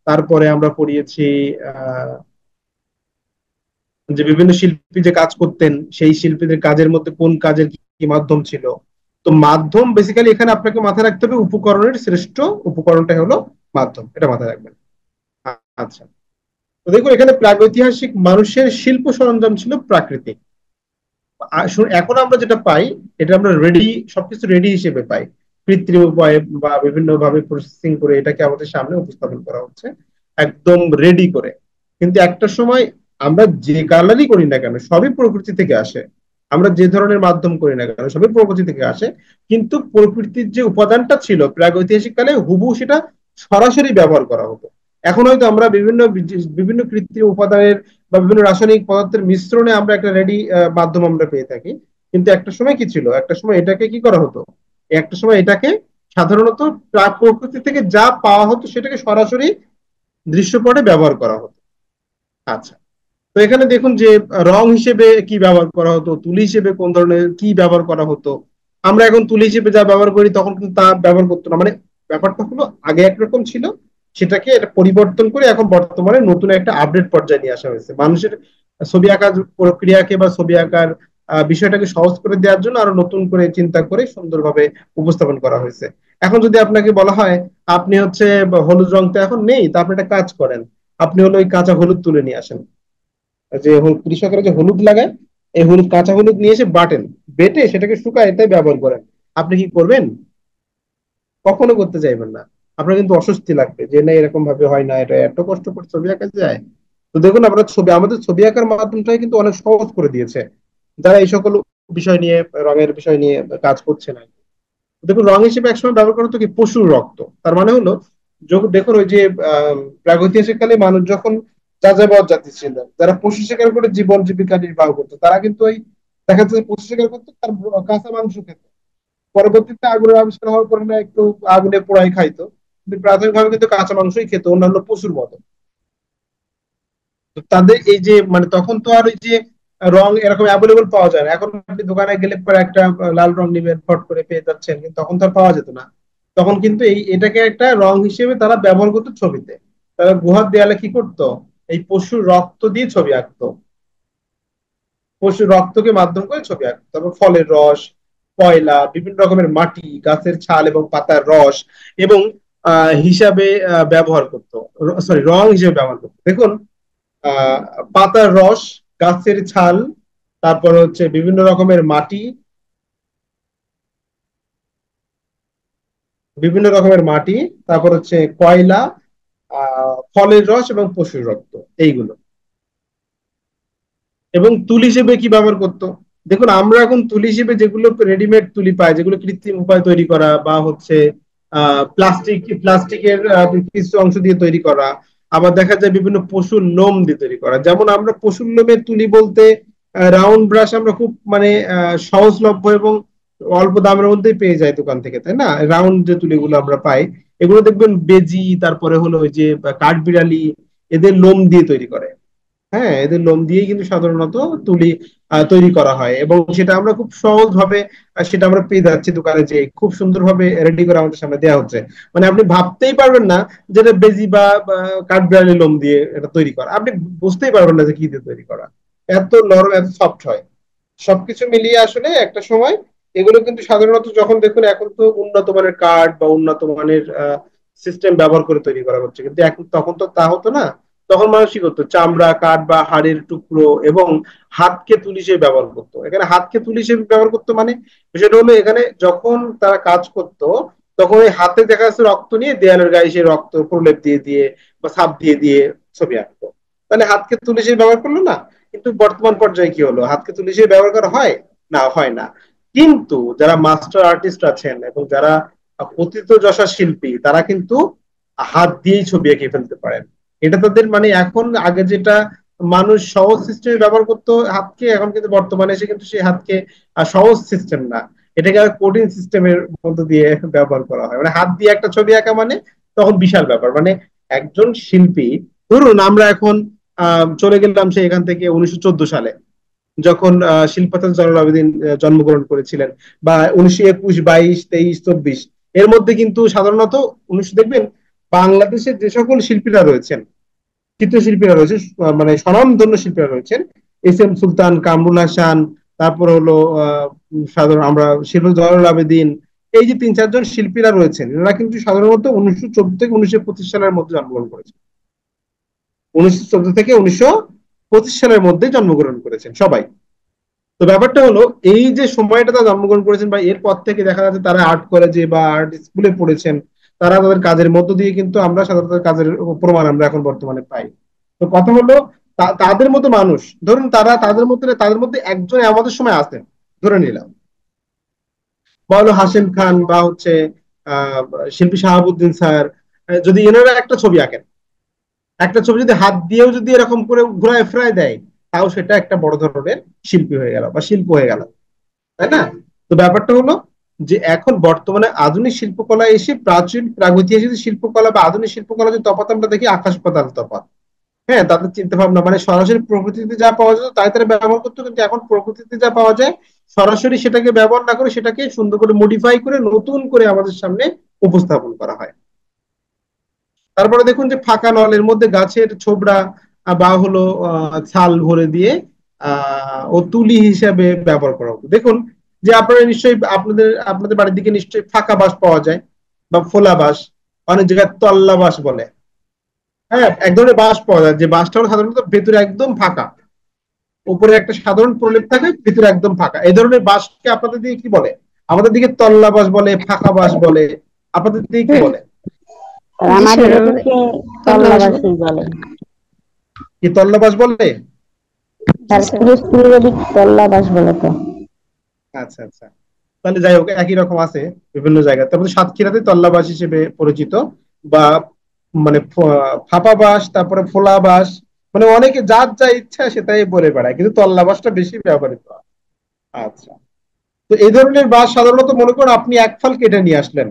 তারপরে আমরা পড়িয়েছি আহ যে বিভিন্ন শিল্পী যে কাজ করতেন সেই শিল্পীদের কাজের মধ্যে কোন কাজের কি কি মাধ্যম ছিল। তো মাধ্যম বেসিক্যালি এখানে আপনাকে মাথায় রাখতে হবে উপকরণের শ্রেষ্ঠ উপকরণটা হলো মাধ্যম, এটা মাথায় রাখবেন। আচ্ছা, তো দেখুন এখানে প্রাগৈতিহাসিক মানুষের শিল্প সরঞ্জাম ছিল প্রাকৃতিক। এখন আমরা যেটা পাই এটা আমরা রেডি, সবকিছু রেডি হিসেবে পাই। কৃত্রিম উপায়ে বা বিভিন্ন ভাবে প্রসেসিং করে এটাকে আমাদের সামনে উপস্থাপন করা হচ্ছে একদম রেডি করে। কিন্তু একটা সময় আমরা যে কালারই করি না কেন সবই প্রকৃতি থেকে আসে। আমরা যে ধরনের মাধ্যম করি না কেন সবই প্রকৃতি থেকে আসে। কিন্তু প্রকৃতির যে উপাদানটা ছিল প্রাগৈতিহাসিক কালে হুবহু সেটা সরাসরি ব্যবহার করা হতো। এখন হয়তো আমরা বিভিন্ন বিভিন্ন কৃত্রিম উপাদানের বা বিভিন্ন রাসায়নিক পদার্থের মিশ্রণে আমরা একটা রেডি মাধ্যম আমরা পেয়ে থাকি। কিন্তু একটা সময় কি ছিল, একটা সময় এটাকে কি করা হতো, একটা সময় এটাকে সাধারণত প্রাক প্রকৃতি থেকে যা পাওয়া হতো সেটাকে সরাসরি দৃশ্যপটে ব্যবহার করা হতো। আচ্ছা, তো এখানে দেখুন যে রং হিসেবে কি ব্যবহার করা হতো, তুলি হিসেবে কোন ধরনের কি ব্যবহার করা হতো। আমরা এখন তুলি হিসেবে যা ব্যবহার করি তখন কিন্তু তা ব্যবহার করতো না। মানে ব্যাপারটা হলো আগে একরকম ছিল, সেটাকে এটা পরিবর্তন করে এখন বর্তমানে নতুন একটা আপডেট পর্যায়ে নিয়ে আসা হয়েছে। মানুষের ছবি আঁকার প্রক্রিয়াকে বা ছবি আঁকার বিষয়টাকে সহজ করে দেওয়ার জন্য আরো নতুন করে চিন্তা করে সুন্দরভাবে উপস্থাপন করা হয়েছে। এখন যদি আপনাকে বলা হয় আপনি হচ্ছে হলুদ রং তো এখন নেই, তা আপনি একটা কাজ করেন, আপনি হলো ওই কাঁচা হলুদ তুলে নিয়ে আসেন। যে কৃষকরা যে হলুদ লাগায় এই হলুদ কাঁচা হলুদ নিয়ে এসে বাটেন, বেটে সেটাকে শুকায় এটাই ব্যবহার করেন। আপনি কি করবেন? কখনো করতে চাইবেন না। আপনার কিন্তু অস্বস্তি লাগবে যে না এরকম ভাবে হয় না, এটা এত কষ্ট করে ছবি আঁকা যায়। তো দেখুন আমরা ছবি আমাদের ছবি আঁকার মাধ্যমটাই কিন্তু অনেক সহজ করে দিয়েছে যারা এই সকল বিষয় নিয়ে রঙের বিষয় নিয়ে কাজ করছে না। দেখুন রং হিসেবে একসময় ব্যবহার করা হতো কি পশুর রক্ত। তার মানে হলো দেখুন ওই যে প্রাগৈতিহাসিক কালে মানুষ যখন যাযাবর জাতি ছিল যারা পশু শিকার করে জীবন জীবিকা নির্বাহ করতো তারা কিন্তু ওই দেখা যাচ্ছে পশু শিকার করতো তার কাঁচা মাংস খেত। পরবর্তীতে আগুনের আবিষ্কার হওয়ার পরে না একটু আগুনে পোড়াই খাইতো, কিন্তু প্রাথমিকভাবে কিন্তু কাঁচা মাংসই খেত অন্যান্য পশুর মতো। তো তাদের এই যে মানে তখন তো আর ওই যে রং এরকম অ্যাভেলেবল পাওয়া যায় না। এখন আপনি দোকানে গেলে পরে একটা লাল রং নিবেন, ফট করে পেয়ে যাচ্ছেন, কিন্তু তখন তো আর পাওয়া যেত না। তখন কিন্তু এটাকে একটা রং হিসেবে তারা ব্যবহার করতো ছবিতে। তারা গুহার দেয়ালে কি করতো, এই পশুর রক্ত দিয়ে ছবি আঁকতো, পশুর রক্তকে মাধ্যম করে ছবি আঁকতো। তারপর ফলের রস, কয়লা, বিভিন্ন রকমের মাটি, গাছের ছাল এবং পাতার রস এবং হিসাবে ব্যবহার করতো, সরি রং হিসেবে ব্যবহার করতো। দেখুন, আহ পাতার রস, গাছের ছাল, তারপর হচ্ছে বিভিন্ন রকমের মাটি, বিভিন্ন রকমের মাটি, তারপর হচ্ছে কয়লা, ফলের রস এবং পশুর রক্ত, এইগুলো। এবং তুলি হিসেবে কি ব্যবহার করতো, দেখুন আমরা এখন তুলি হিসেবে যেগুলো রেডিমেড তুলি পাই, যেগুলো কৃত্রিম উপায় তৈরি করা বা হচ্ছে প্লাস্টিকের কিছু অংশ দিয়ে তৈরি করা, আবার দেখা যায় বিভিন্ন পশুর লোম দিয়ে তৈরি করা। যেমন আমরা পশুর লোমের তুলি বলতে রাউন্ড ব্রাশ আমরা খুব মানে সহজলভ্য এবং অল্প দামের মধ্যেই পেয়ে যাই দোকান থেকে, তাই না? রাউন্ড যে তুলিগুলো আমরা পাই, এগুলো দেখবেন বেজি, তারপরে হলো ওই যে কাঠবিড়ালি, এদের লোম দিয়ে তৈরি করে। হ্যাঁ, এদের লোম দিয়েই কিন্তু সাধারণত তুলি তৈরি করা হয়, এবং সেটা আমরা খুব সহজ ভাবে সেটা আমরা পেয়ে যাচ্ছি দোকানে, যে খুব সুন্দরভাবে রেডি করে আমাদের সামনে দেওয়া হচ্ছে। মানে আপনি ভাবতেই পারবেন না যে এটা বেজি বা কাঠবিড়ালি লোম দিয়ে এটা তৈরি করা, আপনি বুঝতেই পারবেন না যে কি দিয়ে তৈরি করা। এত নরম, এত সফট হয়। সবকিছু মিলিয়ে আসলে একটা সময় এগুলো কিন্তু সাধারণত যখন দেখুন এখন তো উন্নত মানের কাঠ বা উন্নত মানের সিস্টেম ব্যবহার করে তৈরি করা হচ্ছে, কিন্তু এখন তখন তো তা হতো না। তখন মানুষ কি করতো, চামড়া, কাঠ বা হাড়ের টুকরো এবং হাতকে তুলি হিসেবে ব্যবহার করতো। এখানে হাতকে তুলি হিসেবে ব্যবহার করতো মানে বিষয়টা হলো, এখানে যখন তারা কাজ করতো তখন ওই হাতে দেখা যাচ্ছে রক্ত নিয়ে দেয়ালের গায়ে সে রক্ত প্রলেপ দিয়ে দিয়ে বা ছাপ দিয়ে দিয়ে ছবি আঁকতো। তাহলে হাতকে তুলি হিসেবে ব্যবহার করলো না? কিন্তু বর্তমান পর্যায়ে কি হলো, হাতকে তুলি হিসেবে ব্যবহার করা হয় না, হয় না। কিন্তু যারা মাস্টার আর্টিস্ট আছেন এবং যারা প্রথিতযশা শিল্পী, তারা কিন্তু হাত দিয়েই ছবি এঁকে ফেলতে পারেন। এটা তাদের মানে এখন আগে যেটা মানুষ সহজ সিস্টেমে ব্যবহার করতো হাতকে, এখন কিন্তু বর্তমানে এসে কিন্তু সেই হাতকে সহজ সিস্টেম না, এটাকে কঠিন সিস্টেমের মধ্যে দিয়ে ব্যবহার করা হয়। মানে হাত দিয়ে একটা ছবি আঁকা মানে তখন বিশাল ব্যাপার। মানে একজন শিল্পী, ধরুন আমরা এখন চলে গেলাম সে এখান থেকে 1914 সালে, যখন শিল্পাচার্য জয়নুল আবেদিন জন্মগ্রহণ করেছিলেন, বা 1921, 22, 23, 24, এর মধ্যে কিন্তু সাধারণত 19 দেখবেন বাংলাদেশের যে সকল শিল্পীরা রয়েছেন, চিত্রশিল্পীরা রয়েছে, মানে স্বনামধন্য শিল্পীরা রয়েছেন, এস এম সুলতান, কামরুল হাসান, তারপর হলো সাধারণ আমরা শিল্প জয়নুল আবেদিন, এই যে 3-4 জন শিল্পীরা রয়েছেন, এরা কিন্তু সাধারণত 1914 থেকে 1925 সালের মধ্যে জন্মগ্রহণ করেছেন। 1914 থেকে 1925 সালের মধ্যে জন্মগ্রহণ করেছেন সবাই। তো ব্যাপারটা হলো, এই যে সময়টা তারা জন্মগ্রহণ করেছেন বা এরপর থেকে দেখা যাচ্ছে তারা আর্ট কলেজে বা আর্ট স্কুলে পড়েছেন, তারা তাদের কাজের মধ্য দিয়ে কিন্তু আমরা সাধারণত কাজের প্রমাণ আমরা এখন বর্তমানে পাই। তো কথা হলো, তাদের মতো মানুষ, ধরুন তাদের মধ্যে একজন আমাদের সময় আছেন, ধরে নিলাম, বা হলো হাসিম খান বা হচ্ছে আহ শিল্পী শাহাবুদ্দিন স্যার, যদি এনারা একটা ছবি আঁকেন, একটা ছবি যদি হাত দিয়েও যদি এরকম করে ঘুরায় ফেরায় দেয়, তাও সেটা একটা বড় ধরনের শিল্পী হয়ে গেল বা শিল্প হয়ে গেল, তাই না? তো ব্যাপারটা হলো যে এখন বর্তমানে আধুনিক শিল্পকলা এসে প্রাচীন প্রাগৈতিহাসিক শিল্পকলা বা আধুনিক শিল্পকলা যে তফাৎ আমরা দেখি, আকাশ পাতাল তফাৎ। হ্যাঁ, তাদের চিন্তা ভাবনা মানে সরাসরি প্রকৃতিতে যা পাওয়া যেত তাই তারা ব্যবহার করতো, কিন্তু এখন প্রকৃতিতে যা পাওয়া যায় সরাসরি সেটাকে ব্যবহার না করে সেটাকে সুন্দর করে মডিফাই করে নতুন করে আমাদের সামনে উপস্থাপন করা হয়। তারপরে দেখুন যে ফাঁকা নলের মধ্যে গাছের ছোবড়া বা হলো ছাল ভরে দিয়ে ও তুলি হিসাবে ব্যবহার করা হতো। দেখুন যে আপনারা নিশ্চয়ই আপনাদের আপনাদের বাড়ির দিকে নিশ্চয়ই ফাঁকা বাঁশ পাওয়া যায় বা ফোলা বাঁশ, অনেক জায়গায় তল্লা বাঁশ বলে। হ্যাঁ, এক ধরনের বাঁশ পাওয়া যায় যে বাঁশটা হলো সাধারণত ভেতরে একদম ফাঁকা, উপরে একটা সাধারণ প্রলেপ থাকে, ভিতরে একদম ফাঁকা। এই ধরনের বাঁশকে আপনাদের দিকে কি বলে? আমাদের দিকে তল্লা বাঁশ বলে, ফাঁকা বাঁশ বলে। আপনাদের দিকে কি বলে? আমাদের এদিকে তল্লাবাসী বলে, কি তল্লা বাঁশ বলে? আর পিরোজপুরের এদিক তল্লাবাস বলে তো। আচ্ছা আচ্ছা, তাহলে যাই হোক একই রকম আছে বিভিন্ন জায়গায়। তারপরে সাতক্ষীরাতে তল্লা বাঁশ হিসেবে পরিচিত, বা মানে ফাঁপা বাঁশ, তারপরে ফোলা বাঁশ, মানে অনেকে যার যা ইচ্ছা সেটাই বলে বেড়ায়, কিন্তু তল্লা বাঁশটা বেশি ব্যবহৃত হয়। আচ্ছা, তো এই ধরনের বাঁশ সাধারণত মনে করুন আপনি এক ফাল কেটে নিয়ে আসলেন,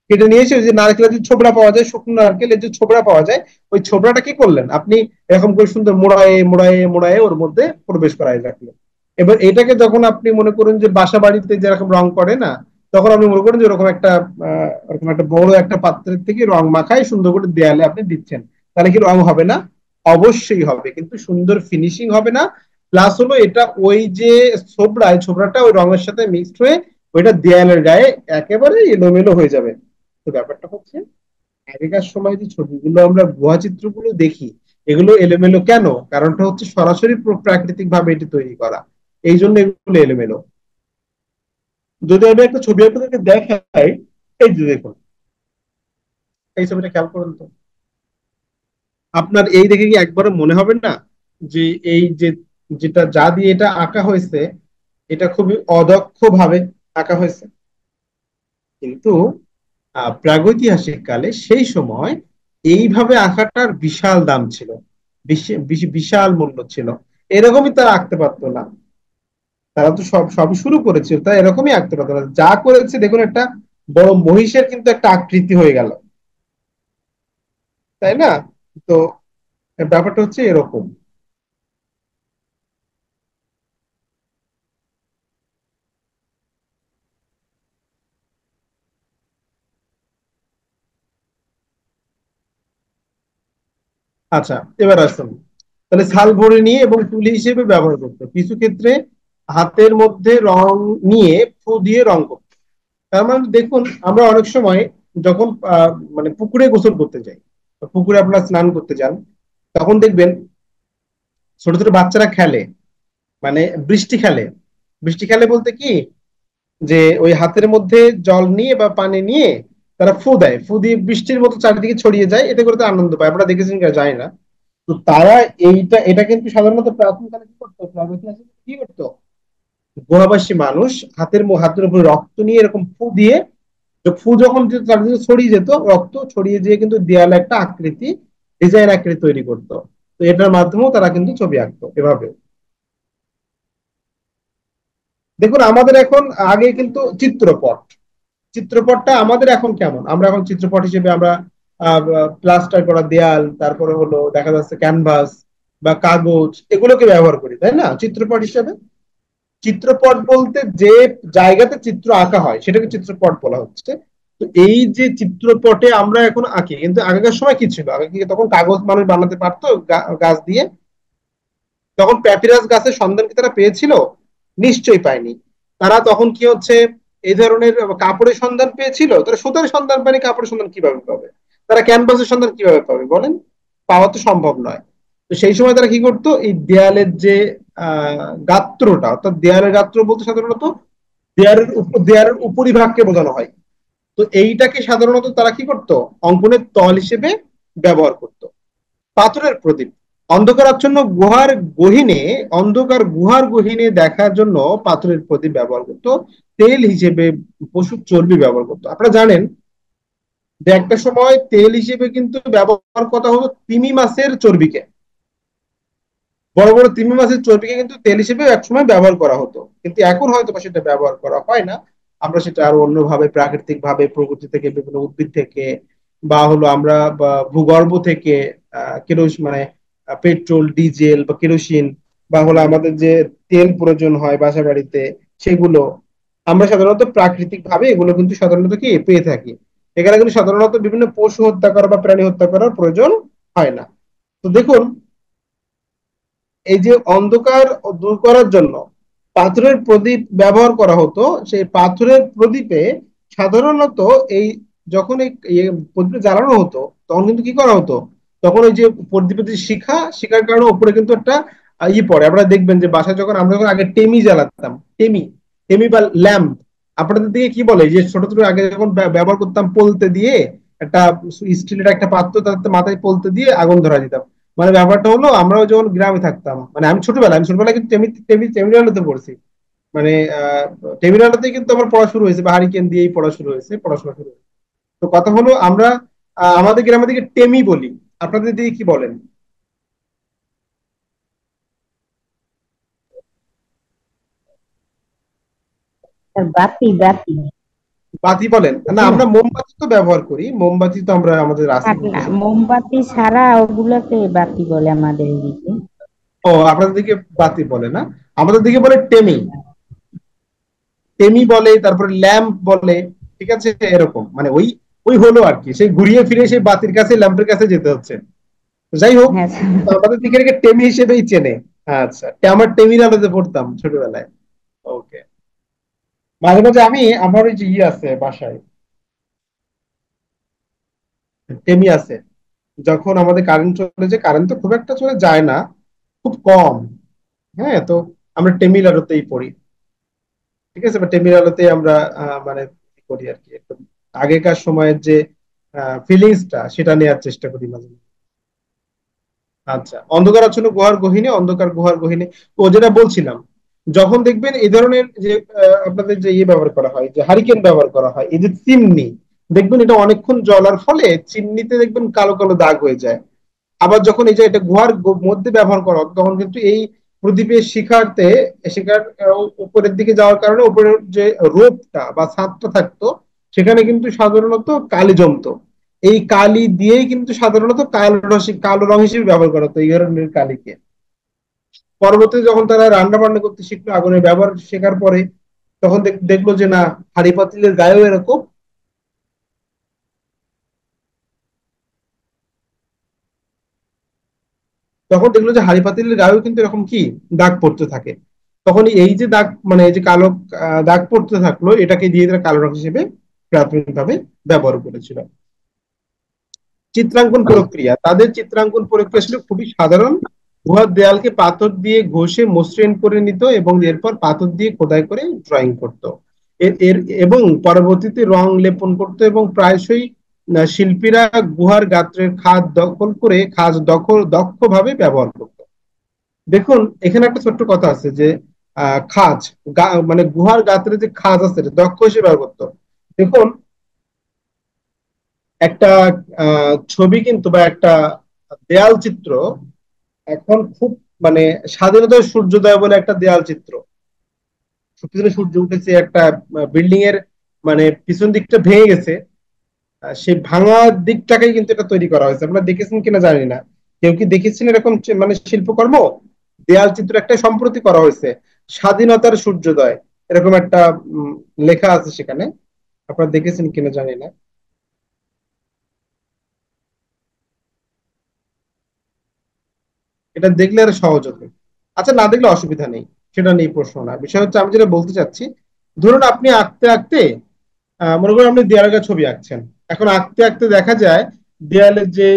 কেটে নিয়ে এসে ওই যে নারকেলের যে ছোবড়া পাওয়া যায়, শুকনো নারকেলের যে ছোবড়া পাওয়া যায়, ওই ছোবড়াটা কি করলেন আপনি এরকম করে সুন্দর মোড়ায়ে মোড়ায়ে মোড়ায়ে ওর মধ্যে প্রবেশ করাই রাখলেন। এবার এটাকে যখন আপনি মনে করুন যে বাসা বাড়িতে যেরকম রং করে না, তখন আপনি মনে করেন যে ওরকম একটা বড় একটা পাত্রের থেকে রং মাখায় সুন্দর করে দেয়ালে আপনি দিচ্ছেন, তাহলে কি রং হবে না? অবশ্যই হবে, কিন্তু সুন্দর ফিনিশিং হবে না। প্লাস হলো এটা ওই যে ছোবড়াটা ওই রঙের সাথে মিক্সড হয়ে ওইটা দেয়ালের গায়ে একেবারে এলোমেলো হয়ে যাবে। তো ব্যাপারটা হচ্ছে আগেকার সময় যে ছবিগুলো আমরা গুহা চিত্রগুলো দেখি, এগুলো এলোমেলো কেন? কারণটা হচ্ছে সরাসরি প্রাকৃতিক ভাবে এটি তৈরি করা, এই জন্য এগুলো এলোমেলো। যদি আমি একটা ছবি আপনাদেরকে দেখাই, এই যে দেখুন, এই ছবিটা খেয়াল করুন তো, আপনার এই দেখে কি একবারও মনে হবে না যে এই যে যেটা যা দিয়ে এটা আঁকা হয়েছে, এটা খুবই অদক্ষ ভাবে আঁকা হয়েছে? কিন্তু প্রাগৈতিহাসিক কালে সেই সময় এইভাবে আঁকাটার বিশাল দাম ছিল, বিশাল মূল্য ছিল। এরকমই তারা আঁকতে পারতো না, তারা তো সবই শুরু করেছিল, তারা এরকমই আঁকতে পারতো না। যা করেছে দেখুন, একটা বড় মহিষের কিন্তু একটা আকৃতি হয়ে গেল, তাই না? তো ব্যাপারটা হচ্ছে এরকম। আচ্ছা, এবার আসুন, তাহলে শাল ভরে নিয়ে এবং তুলি হিসেবে ব্যবহার করতো, কিছু ক্ষেত্রে হাতের মধ্যে রং নিয়ে ফু দিয়ে রং করতো। তার মানে দেখুন, আমরা অনেক সময় যখন মানে পুকুরে গোসল করতে যাই, পুকুরে আপনারা স্নান করতে যান, তখন দেখবেন ছোট ছোট বাচ্চারা খেলে, মানে বৃষ্টি খেলে। বৃষ্টি খেলে বলতে কি, যে ওই হাতের মধ্যে জল নিয়ে বা পানি নিয়ে তারা ফু দেয়, ফু দিয়ে বৃষ্টির মতো চারিদিকে ছড়িয়ে যায়, এতে করে তো আনন্দ পায়। আপনারা দেখেছেন কিনা জানি না। তো তারা এটা কিন্তু সাধারণত প্রাচীন কালে কি করতো, প্রাগৈতিহাসিক কি করতো, গুহাবাসী মানুষ হাতের উপরে রক্ত নিয়ে এরকম ফু দিয়ে, তো ফু যখন চারিদিকে ছড়িয়ে যেত, রক্ত ছড়িয়ে যেয়ে কিন্তু দেয়ালে একটা আকৃতি, ডিজাইন আকৃতি তৈরি করতো। তো এটার মাধ্যমেও তারা কিন্তু ছবি আঁকতো এভাবে। দেখুন আমাদের এখন, আগে কিন্তু চিত্রপটটা আমাদের এখন কেমন, আমরা এখন চিত্রপট হিসেবে আমরা প্লাস্টার করা দেয়াল, তারপরে হলো দেখা যাচ্ছে ক্যানভাস বা কাগজ, এগুলোকে ব্যবহার করি, তাই না চিত্রপট হিসেবে? চিত্রপট বলতে যে জায়গাতে চিত্র আঁকা হয় সেটাকে চিত্রপট বলা হচ্ছে। তো এই যে চিত্রপটে আমরা এখন আঁকি, কিন্তু আগেকার সময় কি ছিল, আগে কি তখন কাগজ মানুষ বানাতে পারতো গাছ দিয়ে? তখন প্যাপিরাস গাছের সন্ধান কি তারা পেয়েছিল? নিশ্চয়ই পায়নি। তারা তখন কি হচ্ছে, এই ধরনের কাপড়ের সন্ধান পেয়েছিল? তারা সুতার সন্ধান পায়নি, কাপড়ের সন্ধান কিভাবে পাবে? তারা ক্যানভাসের সন্ধান কিভাবে পাবে বলেন? পাওয়া তো সম্ভব নয়। তো সেই সময় তারা কি করতো, এই দেয়ালের যে গাত্রটা, অর্থাৎ দেয়ালের গাত্র বলতে সাধারণত দেয়ালের উপরিভাগকে বোঝানো হয়। তো এইটাকে সাধারণত তারা কি করতো, অঙ্কনের তল হিসেবে ব্যবহার করত। পাথরের প্রদীপ, অন্ধকারাচ্ছন্ন গুহার গহীনে দেখার জন্য পাথরের প্রদীপ ব্যবহার করতো। তেল হিসেবে পশুর চর্বি ব্যবহার করতো। আপনারা জানেন যে একটা সময় তেল হিসেবে কিন্তু ব্যবহার করা হতো তিমি মাছের চর্বিকে, বড় বড় তিমি মাছের চর্বিকে কিন্তু তেল হিসেবে একসময় ব্যবহার করা হতো, কিন্তু এখন হয়তো বা সেটা ব্যবহার করা হয় না। আমরা সেটা আরো অন্যভাবে, প্রাকৃতিক ভাবে, প্রকৃতি থেকে, বিভিন্ন উদ্ভিদ থেকে, বা হলো আমরা ভূগর্ভ থেকে কেরোসিন, মানে পেট্রোল ডিজেল বা কেরোসিন, বা হলো আমাদের যে তেল প্রয়োজন হয় বাসা বাড়িতে, সেগুলো আমরা সাধারণত প্রাকৃতিক ভাবে এগুলো কিন্তু সাধারণত কি পেয়ে থাকি। এখানে কিন্তু সাধারণত বিভিন্ন পশু হত্যা করা বা প্রাণী হত্যা করার প্রয়োজন হয় না। তো দেখুন, এই যে অন্ধকার দূর করার জন্য পাথরের প্রদীপ ব্যবহার করা হতো, সেই পাথরের প্রদীপে সাধারণত এই যখন এই প্রদীপ জ্বালানো হতো, তখন কিন্তু কি করা হতো, তখন ওই যে প্রদীপের যে শিখার কারণে উপরে কিন্তু একটা পড়ে। আপনারা দেখবেন যে বাসায় যখন আমরা যখন আগে টেমি জ্বালাতাম, টেমি টেমি বা ল্যাম্প, আপনাদের দিকে কি বলে, যে ছোট ছোট আগে যখন ব্যবহার করতাম পলতে দিয়ে, একটা স্টিলের একটা পাত্র, তাতে মাথায় পলতে দিয়ে আগুন ধরা দিতাম। মানে ব্যাপারটা হলো, আমরাও যখন গ্রামে থাকতাম, মানে আমি ছোটবেলায় কিন্তু টেমিনালতে পড়ছি, মানে আহ টেমিনালতে কিন্তু আমার পড়া শুরু হয়েছে, বা হারিকেন দিয়েই পড়াশোনা শুরু হয়েছে। তো কথা হলো, আমরা আমাদের গ্রামের দিকে টেমি বলি, আপনাদের দিকে কি বলেন? স্যার বাতি বাতি বাতি বলেন না, আমরা মোমবাতি তো ব্যবহার করি, মোমবাতি তো আমরা আমাদের না রাস্তায় না, মোমবাতি ছাড়া ওগুলোকে বাতি বলে আমাদের এদিকে। ও আপনাদের দিকে বাতি বলে না, আমাদের দিকে বলে টেমি, টেমি বলে, তারপরে ল্যাম্প বলে, ঠিক আছে, এরকম মানে ওই ওই হলো আর কি, সেই ঘুরিয়ে ফিরে সেই বাতির কাছে ল্যাম্পের কাছে যেতে হচ্ছে। যাই হোক, হ্যাঁ স্যার। তো আমাদের দিকে এটাকে টেমি হিসেবেই চেনে। আচ্ছা, আমার টেমির আলোতে পড়তাম ছোটবেলায়। ওকে। মাঝে মাঝে আমার ওই যে আছে বাসায়, টেমি আছে, যখন আমাদের কারেন্ট চলে যায়, কারেন্ট তো খুব একটা চলে যায় না, খুব কম, হ্যাঁ, তো আমরা টেমির আলোতেই পড়ি, ঠিক আছে, বা টেমির আলোতে আমরা মানে কি করি আর কি, একদম আগেকার সময়ের যে ফিলিংসটা সেটা নেওয়ার চেষ্টা করি মাঝে মাঝে। আচ্ছা, অন্ধকার আচ্ছন্ন গুহার গহীনে, অন্ধকার গুহার গহীনে, ও যেটা বলছিলাম, যখন দেখবেন এই ধরনের যে আপনাদের যে ইয়ে ব্যবহার করা হয়, যে হারিকেন ব্যবহার করা হয়, এই যে চিমনি, দেখবেন এটা অনেকক্ষণ জ্বলার ফলে চিমনিতে দেখবেন কালো কালো দাগ হয়ে যায়। আবার যখন এই যে এটা গুহার মধ্যে ব্যবহার করা হতো, তখন কিন্তু এই প্রদীপের শিখার উপরের দিকে যাওয়ার কারণে উপরের যে রোপটা বা ছাদটা থাকতো, সেখানে কিন্তু সাধারণত কালি জমতো। এই কালি দিয়েই কিন্তু সাধারণত কালো রং হিসেবে ব্যবহার করা হতো এই ধরনের কালিকে। পরবর্তীতে যখন তারা রান্না বান্না করতে শিখলো, আগুনের ব্যবহার শেখার পরে, তখন দেখলো যে না, হাঁড়ি পাতিলের গায়েও এরকম, তখন দেখলো যে হাঁড়ি পাতিলের গায়েও কিন্তু এরকম কি দাগ পড়তে থাকে। তখন এই যে দাগ, মানে এই যে কালো দাগ পড়তে থাকলো, এটাকে দিয়ে তারা কালো রং হিসেবে প্রাথমিকভাবে ব্যবহার করেছিল। চিত্রাঙ্কন প্রক্রিয়া, তাদের চিত্রাঙ্কন প্রক্রিয়া ছিল খুবই সাধারণ। গুহার দেয়ালকে পাথর দিয়ে ঘষে মসৃণ করে নিত এবং এরপর পাথর দিয়ে খোদাই করে ড্রয়িং করতো। এর এর এবং পরবর্তীতে রং লেপন করতো এবং প্রায়শই শিল্পীরা গুহার গাত্রের খাজ দক্ষভাবে ব্যবহার করতো। দেখুন, এখানে একটা ছোট্ট কথা আছে যে খাজ, মানে গুহার গাত্রে যে খাজ আছে এটা দক্ষ হিসেবে ব্যবহার করতো। দেখুন, একটা ছবি কিন্তু বা একটা দেয়াল চিত্র এখন খুব, মানে স্বাধীনতার সূর্যোদয় বলে একটা দেয়াল চিত্র, শক্তিশালী সূর্য উঠেছে, একটা বিল্ডিং এর মানে পিছন দিকটা ভেঙে গেছে, সেই ভাঙা দিকটাকেই কিন্তু এটা তৈরি করা হয়েছে। আপনারা দেখেছেন কিনা জানি না, কেউ কি দেখেছেন এরকম মানে শিল্পকর্ম? দেয়াল চিত্র একটা সম্প্রতি করা হয়েছে, স্বাধীনতার সূর্যোদয়, এরকম একটা লেখা আছে সেখানে, আপনারা দেখেছেন কিনা জানি না। এটা দেখলে আর সহজ হতো। আচ্ছা, না দেখলে অসুবিধা নেই, সেটা নেই, প্রশ্ন না। বিষয় হচ্ছে আমি যেটা বলতে চাচ্ছি, ধরুন আপনি আঁকতে আঁকতে মনে করেন আপনি দেয়ালের ছবি আঁকছেন, এখন আঁকতে আঁকতে দেখা যায় দেয়ালের যে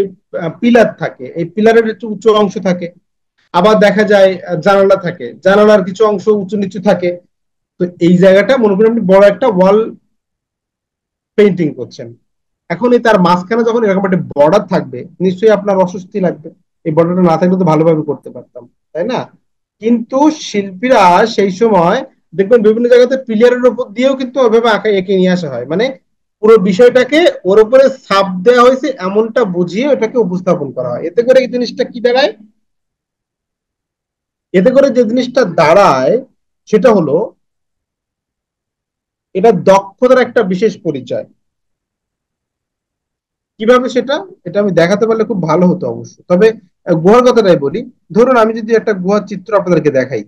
পিলার থাকে, এই পিলারের একটু উঁচু অংশ থাকে, আবার দেখা যায় জানালা থাকে, জানালার কিছু অংশ উঁচু নিচু থাকে। তো এই জায়গাটা মনে করেন আপনি বড় একটা ওয়াল পেন্টিং করছেন, এখন এই তার মাঝখানে যখন এরকম একটা বর্ডার থাকবে, নিশ্চয়ই আপনার অস্বস্তি লাগবে। এই বর্ডারটা না থাকলে তো ভালোভাবে করতে পারতাম, তাই না? কিন্তু শিল্পীরা সেই সময় দেখবেন বিভিন্ন জায়গাতে পিলারের উপর দিয়েও কিন্তু ওইভাবে আঁকা এঁকে নিয়ে আসা হয়, মানে পুরো বিষয়টাকে ওর উপরে ছাপ দেওয়া হয়েছে এমনটা বুঝিয়ে ওটাকে উপস্থাপন করা হয়। এতে করে এই জিনিসটা কি দাঁড়ায়, এতে করে যে জিনিসটা দাঁড়ায় সেটা হলো, এটা দক্ষতার একটা বিশেষ পরিচয়। কিভাবে সেটা, এটা আমি দেখাতে পারলে খুব ভালো হতো অবশ্য। তবে গুহার কথাটাই বলি, ধরুন আমি যদি একটা গুহার চিত্র আপনাদেরকে দেখাই,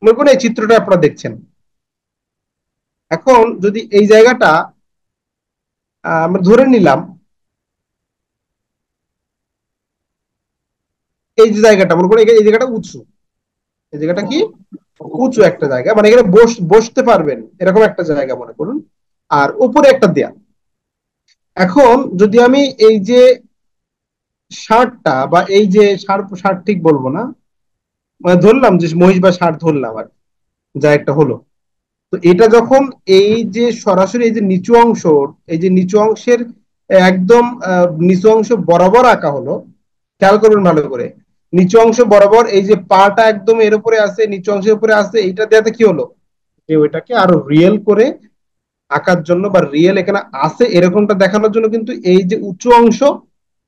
মনে করুন এই চিত্রটা আপনারা দেখছেন, এখন যদি এই জায়গাটা আমরা ধরে নিলাম, এই যে জায়গাটা মনে করুন এই জায়গাটা উঁচু, এই জায়গাটা কি উঁচু একটা জায়গা, মানে এখানে বসতে পারবেন এরকম একটা জায়গা মনে করুন, আর উপরে একটা দেয়াল। এখন যদি আমি এই যে ষাঁড়টা বা এই যে ষাঁড় ষাঁড় ঠিক বলবো না, মানে ধরলাম যে মহিষ বা ষাঁড় ধরলাম আর যা একটা হলো, তো এটা যখন এই যে সরাসরি এই যে নিচু অংশ, এই যে নিচু অংশের একদম নিচু অংশ বরাবর আঁকা হলো, খেয়াল করবেন ভালো করে, নিচু অংশ বরাবর এই যে পাটা একদম এর উপরে আছে, নিচু অংশের উপরে আছে, এইটা দেওয়াতে কি হলো, যে ওইটাকে আরো রিয়েল করে আঁকার জন্য বা রিয়েল এখানে আছে এরকমটা দেখানোর জন্য কিন্তু এই যে উঁচু অংশ,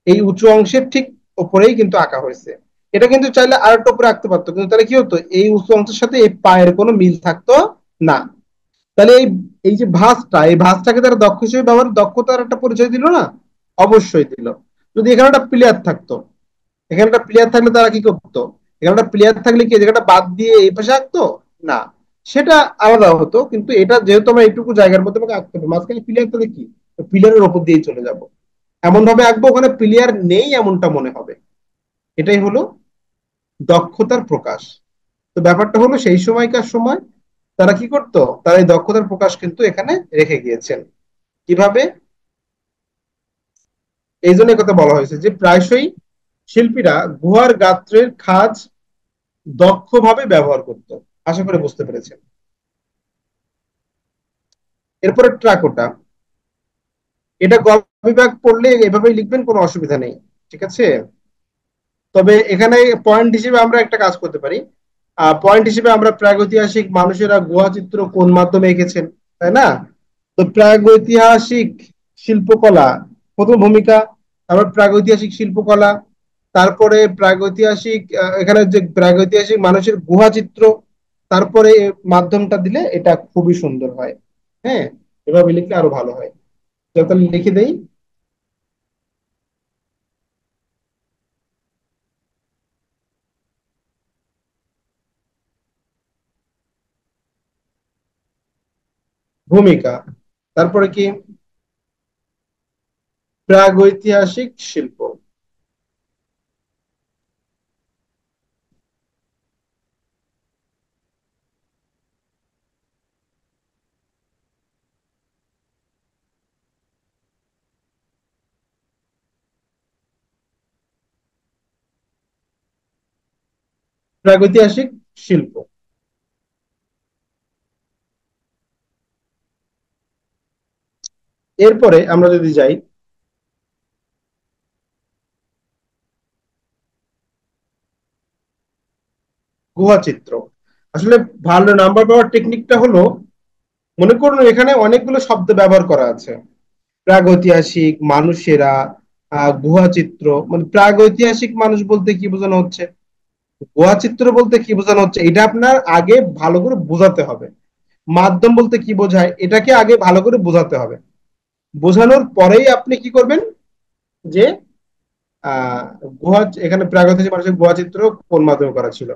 এই উঁচু অংশের ঠিক উপরেই কিন্তু আঁকা হয়েছে। এটা কিন্তু চাইলে আরেকটা উপরে রাখতে পারতো, কিন্তু তাহলে কি হতো, এই উঁচু অংশের সাথে এই পায়ের কোনো মিল থাকতো না। তাহলে এই এই যে ভাঁজটা, এই ভাঁজটাকে তারা দক্ষ হিসেবে ব্যবহার, দক্ষতার একটা পরিচয় দিল না? অবশ্যই দিল। যদি এখানে একটা প্লেয়ার থাকতো, এখানে একটা প্লেয়ার থাকলে তারা কি করতো, এখানে একটা প্লেয়ার থাকলে কি জায়গাটা বাদ দিয়ে এই পাশে আঁকতো না, সেটা আলাদা হতো। কিন্তু এটা যেহেতু আমরা এইটুকু জায়গার মধ্যে আমাকে আঁকতে হবে, মাঝখানে প্লেয়ার তাহলে কি, প্লেয়ারের ওপর দিয়েই চলে যাব, এমন ভাবে আঁকবো ওখানে প্লেয়ার নেই এমনটা মনে হবে। এটাই হলো দক্ষতার প্রকাশ। তো ব্যাপারটা হলো সেই সময়কার সময় তারা কি করতো, তারা এই দক্ষতার প্রকাশ কিন্তু এখানে রেখে গিয়েছেন। কিভাবে? এই জন্য কথা বলা হয়েছে যে প্রায়শই শিল্পীরা গুহার গাত্রের খাঁজ দক্ষভাবে ব্যবহার করত। আশা করে বুঝতে পেরেছেন। এরপরে ট্রাকোটা, এটা গ বিভাগ পড়লে এভাবেই লিখবেন, কোনো অসুবিধা নেই, ঠিক আছে। তবে এখানে পয়েন্ট হিসেবে আমরা একটা কাজ করতে পারি। পয়েন্ট হিসেবে আমরা প্রাগৈতিহাসিক মানুষেরা গুহা চিত্র কোন মাধ্যমে এঁকেছেন, তাই না? তো প্রাগৈতিহাসিক শিল্পকলা প্রথম ভূমিকা, তারপর প্রাগৈতিহাসিক শিল্পকলা, তারপরে প্রাগৈতিহাসিক এখানে যে প্রাগৈতিহাসিক মানুষের গুহা চিত্র, তারপরে মাধ্যমটা দিলে এটা খুবই সুন্দর হয়। হ্যাঁ, এভাবে লিখলে আরো ভালো হয়। তাহলে লিখে দেই, ভূমিকা, তারপরে কি প্রাগৈতিহাসিক শিল্প, প্রাগৈতিহাসিক শিল্প। এরপরে আমরা যদি যাই গুহা চিত্র, আসলে ভালো নাম্বার পাওয়ার টেকনিকটা হলো, মনে করুন এখানে অনেকগুলো শব্দ ব্যবহার করা আছে, প্রাগৈতিহাসিক মানুষেরা, গুহা চিত্র, মানে প্রাগৈতিহাসিক মানুষ বলতে কি বোঝানো হচ্ছে, গুহা চিত্র বলতে কি বোঝানো হচ্ছে, এটা আপনার আগে ভালো করে বোঝাতে হবে। মাধ্যম বলতে কি বোঝায়, এটাকে আগে ভালো করে বোঝাতে হবে। বোঝানোর পরেই আপনি কি করবেন, যে আহ গুহা, এখানে প্রাগৈতিহাসিক মানুষের গুহা চিত্র কোন মাধ্যমে করা ছিল,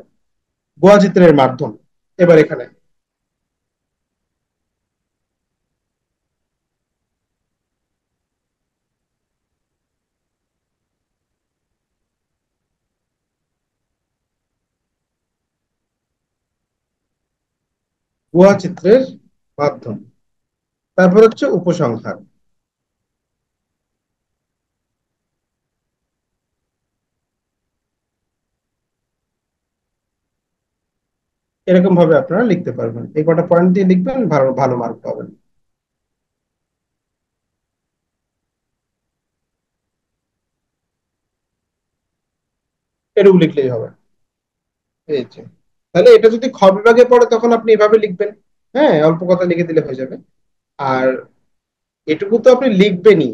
গুহা চিত্রের মাধ্যম। এবার এখানে গুহা চিত্রের মাধ্যম, তারপর হচ্ছে উপসংহার। এরকম ভাবে আপনারা লিখতে পারবেন, এই কটা পয়েন্ট দিয়ে লিখবেন, ভালো ভালো মার্ক পাবেন। এরকম লিখলেই হবে। এই যে, তাহলে এটা যদি খ বিভাগে পড়ে তখন আপনি এভাবে লিখবেন। হ্যাঁ, অল্প কথা লিখে দিলে হয়ে যাবে। আর এটুকু তো আপনি লিখবেনই,